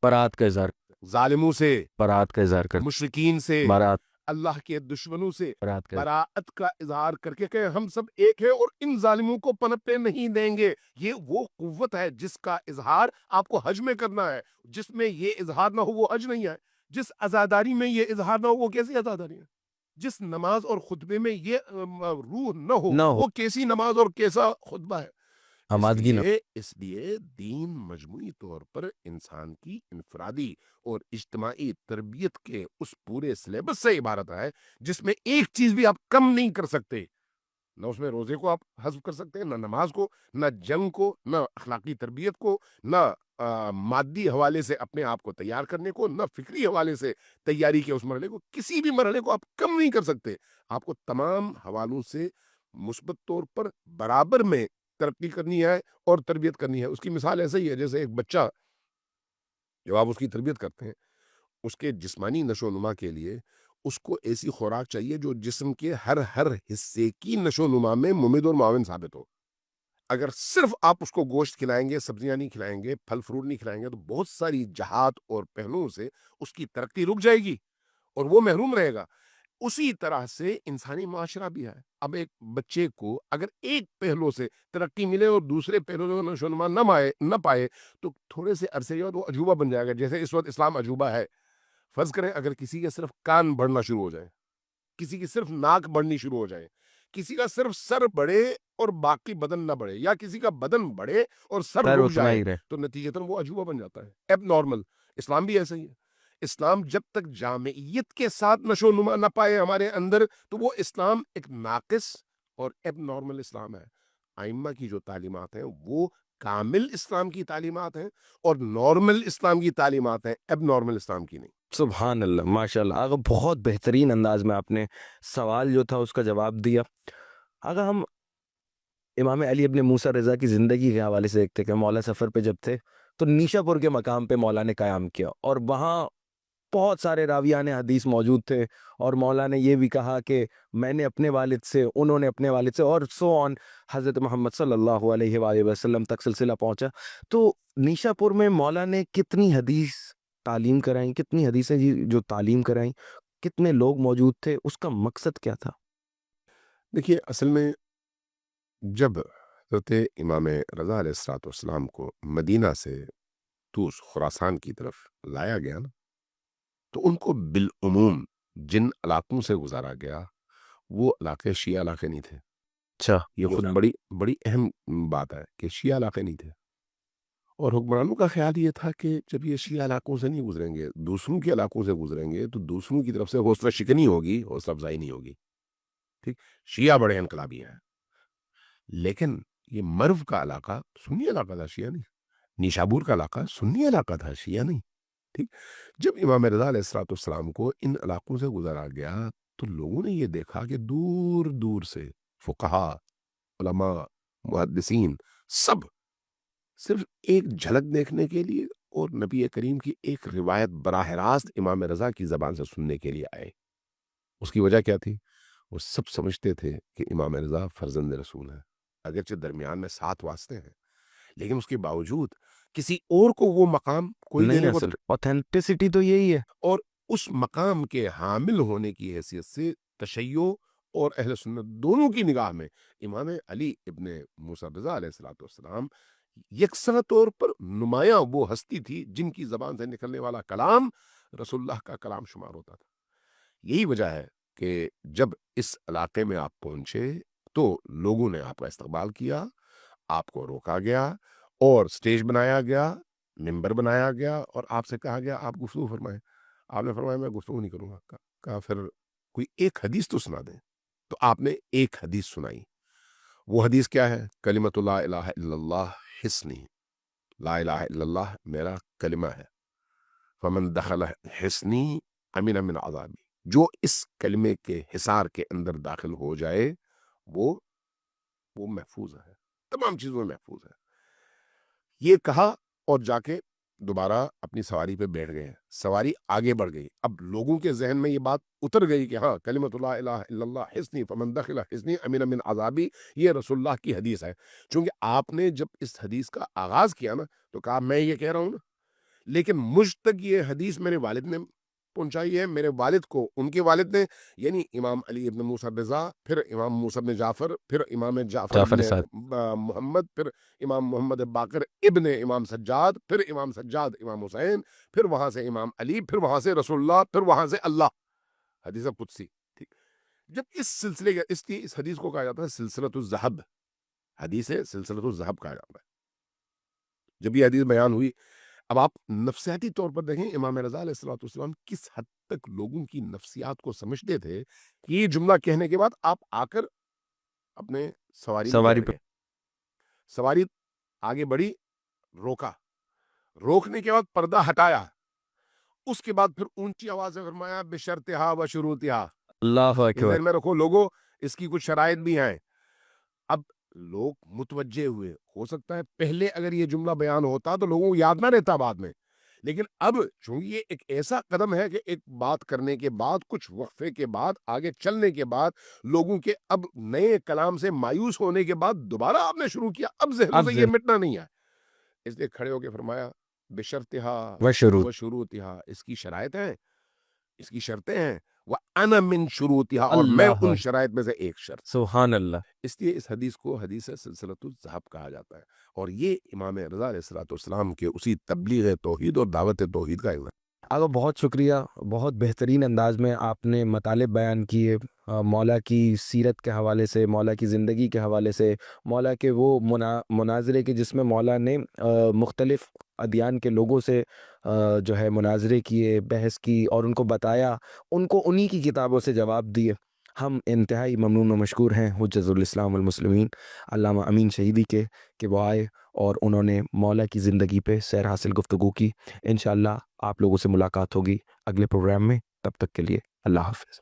برات کا اظہار، ظالموں سے، برات کا اظہار کر، مشرکین سے، برات، اللہ کے دشمنوں سے برات کا، براءت کا اظہار کر کے کہ ہم سب ایک ہیں اور ان ظالموں کو پنپنے نہیں دیں گے۔ یہ وہ قوت ہے جس کا اظہار آپ کو حج میں کرنا ہے۔ جس میں یہ اظہار نہ ہو وہ حج نہیں ہے، جس عزاداری میں یہ اظہار نہ ہو وہ کیسی عزاداری ہے، جس نماز اور خطبے میں یہ روح نہ ہو وہ کیسی نماز اور کیسا خطبہ ہے۔ آمادگی نہ، اس لیے دین مجموعی طور پر انسان کی انفرادی اور اجتماعی تربیت کے اس پورے سلیبس سے عبارت ہے جس میں ایک چیز بھی آپ کم نہیں کر سکتے۔ نہ اس میں روزے کو آپ حذف کر سکتے ہیں، نہ نماز کو، نہ جنگ کو، نہ اخلاقی تربیت کو، نہ مادی حوالے سے اپنے آپ کو تیار کرنے کو، نہ فکری حوالے سے تیاری کے اس مرحلے کو، کسی بھی مرحلے کو آپ کم نہیں کر سکتے۔ آپ کو تمام حوالوں سے مثبت طور پر برابر میں ترقی کرنی ہے اور تربیت کرنی ہے۔ اس کی مثال ایسے ہی ہے جیسے ایک بچہ، جب آپ اس کی تربیت کرتے ہیں، اس کے جسمانی نشو و نما کے لیے اس کو ایسی خوراک چاہیے جو جسم کے ہر حصے کی نشو و نما میں ممد اور معاون ثابت ہو۔ اگر صرف آپ اس کو گوشت کھلائیں گے، سبزیاں نہیں کھلائیں گے، پھل فروٹ نہیں کھلائیں گے، تو بہت ساری جہات اور پہلوؤں سے اس کی ترقی رک جائے گی اور وہ محروم رہے گا۔ اسی طرح سے انسانی معاشرہ بھی ہے۔ اب ایک بچے کو اگر ایک پہلو سے ترقی ملے اور دوسرے پہلو سے نشو و نما نہ پائے تو تھوڑے سے عرصے کے بعد وہ عجوبہ بن جائے گا۔ جیسے اس وقت اسلام عجوبہ ہے۔ فرض کریں اگر کسی کے صرف کان بڑھنا شروع ہو جائے، کسی کی صرف ناک بڑھنی شروع ہو جائے، کسی کا صرف سر بڑھے اور باقی بدن نہ بڑھے، یا کسی کا بدن بڑھے اور سر سر رک اتنا جائے، ہی رہے، تو نتیجتاً وہ عجوبہ بن جاتا ہے، ایب نارمل۔ اسلام بھی ایسا ہی ہے۔ اسلام جب تک جامعیت کے ساتھ نشو و نما نہ پائے ہمارے اندر تو وہ اسلام ایک ناقص اور ایب نارمل اسلام ہے۔ ائمہ کی جو تعلیمات ہیں وہ کامل اسلام کی تعلیمات ہیں اور نارمل اسلام کی تعلیمات ہیں، ایب نارمل اسلام کی نہیں۔ سبحان اللہ، ماشاء اللہ آگا، بہت بہترین انداز میں آپ نے سوال جو تھا اس کا جواب دیا۔ اگر ہم امام علی ابن موسیٰ رضا کی زندگی کے حوالے سے دیکھتے کہ مولا سفر پہ جب تھے تو نیشا پور کے مقام پہ مولا نے قیام کیا، اور وہاں بہت سارے راویان حدیث موجود تھے، اور مولا نے یہ بھی کہا کہ میں نے اپنے والد سے، انہوں نے اپنے والد سے، اور سو آن حضرت محمد صلی اللہ علیہ وآلہ وسلم تک سلسلہ پہنچا۔ تو نیشا پور میں مولا نے کتنی حدیث تعلیم کرائیں، کتنی حدیثیں جو تعلیم کرائیں، کتنے لوگ موجود تھے، اس کا مقصد کیا تھا؟ دیکھیے، اصل میں جب حضرت امام رضا علیہ الصلوۃ والسلام کو مدینہ سے طوس خراسان کی طرف لایا گیا نا، تو ان کو بالعموم جن علاقوں سے گزارا گیا وہ علاقے شیعہ علاقے نہیں تھے۔ اچھا، یہ خود بڑی اہم بات ہے کہ شیعہ علاقے نہیں تھے، اور حکمرانوں کا خیال یہ تھا کہ جب یہ شیعہ علاقوں سے نہیں گزریں گے، دوسروں کے علاقوں سے گزریں گے، تو دوسروں کی طرف سے حوصلہ شکنی ہوگی، حوصلہ افزائی نہیں ہوگی۔ ٹھیک، شیعہ بڑے انقلابی ہیں، لیکن یہ مرو کا علاقہ سنی علاقہ تھا، شیعہ نہیں۔ نیشابور کا علاقہ سنی علاقہ تھا، شیعہ نہیں۔ ٹھیک، جب امام رضا علیہ الصلوۃ والسلام کو ان علاقوں سے گزارا گیا تو لوگوں نے یہ دیکھا کہ دور دور سے فقہا، علماء، محدثین سب صرف ایک جھلک دیکھنے کے لیے اور نبی کریم کی ایک روایت براہ راست امام رضا کی زبان سے سننے کے لیے آئے۔ اس کی وجہ کیا تھی؟ وہ سب سمجھتے تھے کہ امام رضا فرزند رسول ہے، اگرچہ درمیان میں 7 واسطے ہیں، لیکن اس کے باوجود کسی اور کو وہ مقام کوئی نہیں، دینے کو، اصل اوتھینٹسٹی تو یہی ہے۔ اور اس مقام کے حامل ہونے کی حیثیت سے تشیع اور اہل سنت دونوں کی نگاہ میں امام علی ابن موسیٰ رضا علیہ الصلوۃ والسلام یکساں طور پر نمایاں وہ ہستی تھی جن کی زبان سے نکلنے والا کلام رسول اللہ کا کلام شمار ہوتا تھا. یہی وجہ ہے کہ جب اس علاقے میں آپ پہنچے تو لوگوں نے آپ کا استقبال کیا، آپ کو روکا گیا اور سٹیج بنایا گیا، ممبر بنایا گیا اور آپ سے کہا گیا آپ گفتگو فرمائیں. آپ نے فرمایا میں گفتگو نہیں کروں گا. کہا پھر کوئی ایک حدیث تو سنا دیں. تو آپ نے ایک حدیث سنائی. وہ حدیث کیا ہے؟ کلمۃ لا الہ الا اللہ حصنی، لا الہ الا اللہ میرا کلمہ ہے. فمن دخل حصنی امن من عذابی، جو اس کلمے کے حصار کے اندر داخل ہو جائے وہ محفوظ ہے، تمام چیزوں میں محفوظ ہے. یہ کہا اور جا کے دوبارہ اپنی سواری پہ بیٹھ گئے. سواری آگے بڑھ گئی. اب لوگوں کے ذہن میں یہ بات اتر گئی کہ ہاں کلمۃ لا الہ الا اللہ حصنی فمن دخل حصنی امن من عذابی، یہ رسول اللہ کی حدیث ہے. چونکہ آپ نے جب اس حدیث کا آغاز کیا نا تو کہا میں یہ کہہ رہا ہوں نا، لیکن مجھ تک یہ حدیث میرے والد نے پہنچائی ہے. میرے والد کو ان کے والد نے، یعنی امام علی ابن موسیٰ رضا، پھر امام موسیٰ بن جعفر، پھر امام جعفر ابن محمد، پھر امام محمد باقر ابن امام سجاد، پھر امام سجاد امام حسین، پھر وہاں سے امام علی، پھر وہاں سے رسول اللہ، پھر وہاں سے اللہ. حدیث قدسی. ٹھیک. جب اس سلسلے کا اس حدیث کو کہا جاتا ہے سلسلۃ الذہب، حدیث سلسلۃ الذہب کہا جاتا ہے. جب یہ حدیث بیان ہوئی، اب آپ نفسیاتی طور پر دیکھیں امام رضا علیہ الصلوۃ والسلام کس حد تک لوگوں کی نفسیات کو سمجھتے تھے کہ یہ جملہ کہنے کے بعد آپ آ کر اپنے سواری پہ سواری آگے بڑھی، روکنے کے بعد پردہ ہٹایا، اس کے بعد پھر اونچی آواز سے فرمایا بشرطہا و شروطہا. اللہ اکبر. ذہن میں رکھو لوگوں، اس کی کچھ شرائط بھی ہیں. اب لوگ متوجہ ہوئے. ہو سکتا ہے پہلے اگر یہ جملہ بیان ہوتا تو لوگوں کو یاد نہ رہتا بعد میں، لیکن اب چونکہ یہ ایک ایسا قدم ہے کہ ایک بات کرنے کے بعد کچھ وقفے کے بعد آگے چلنے کے بعد لوگوں کے اب نئے کلام سے مایوس ہونے کے بعد دوبارہ آپ نے شروع کیا، اب ذہنوں سے یہ مٹنا نہیں ہے. اس لیے کھڑے ہو کے فرمایا بشرطہا و شروطہا، اس کی شرائط ہیں، اس کی شرطیں ہیں. وَأَنَا مِن شُرُوطِهَا، اور میں ان شرائط میں سے ایک شرط. سبحان اللہ. اس لیے اس حدیث کو حدیث سلسلۃ الذہب کہا جاتا ہے. اور یہ امام رضا علیہ الصلوۃ والسلام کے اسی تبلیغ توحید اور دعوت توحید کا ایک. آپ بہت شکریہ. بہت بہترین انداز میں آپ نے مطالب بیان کیے مولا کی سیرت کے حوالے سے، مولا کی زندگی کے حوالے سے، مولا کے وہ مناظرے کے جس میں مولا نے مختلف ادیان کے لوگوں سے جو ہے مناظرے کیے، بحث کی اور ان کو بتایا، ان کو انہی کی کتابوں سے جواب دیے. ہم انتہائی ممنون و مشکور ہیں حجت الاسلام والمسلمین علامہ امین شہیدی کے کہ وہ آئے اور انہوں نے مولا کی زندگی پہ سیر حاصل گفتگو کی. انشاءاللہ آپ لوگوں سے ملاقات ہوگی اگلے پروگرام میں. تب تک کے لیے اللہ حافظ.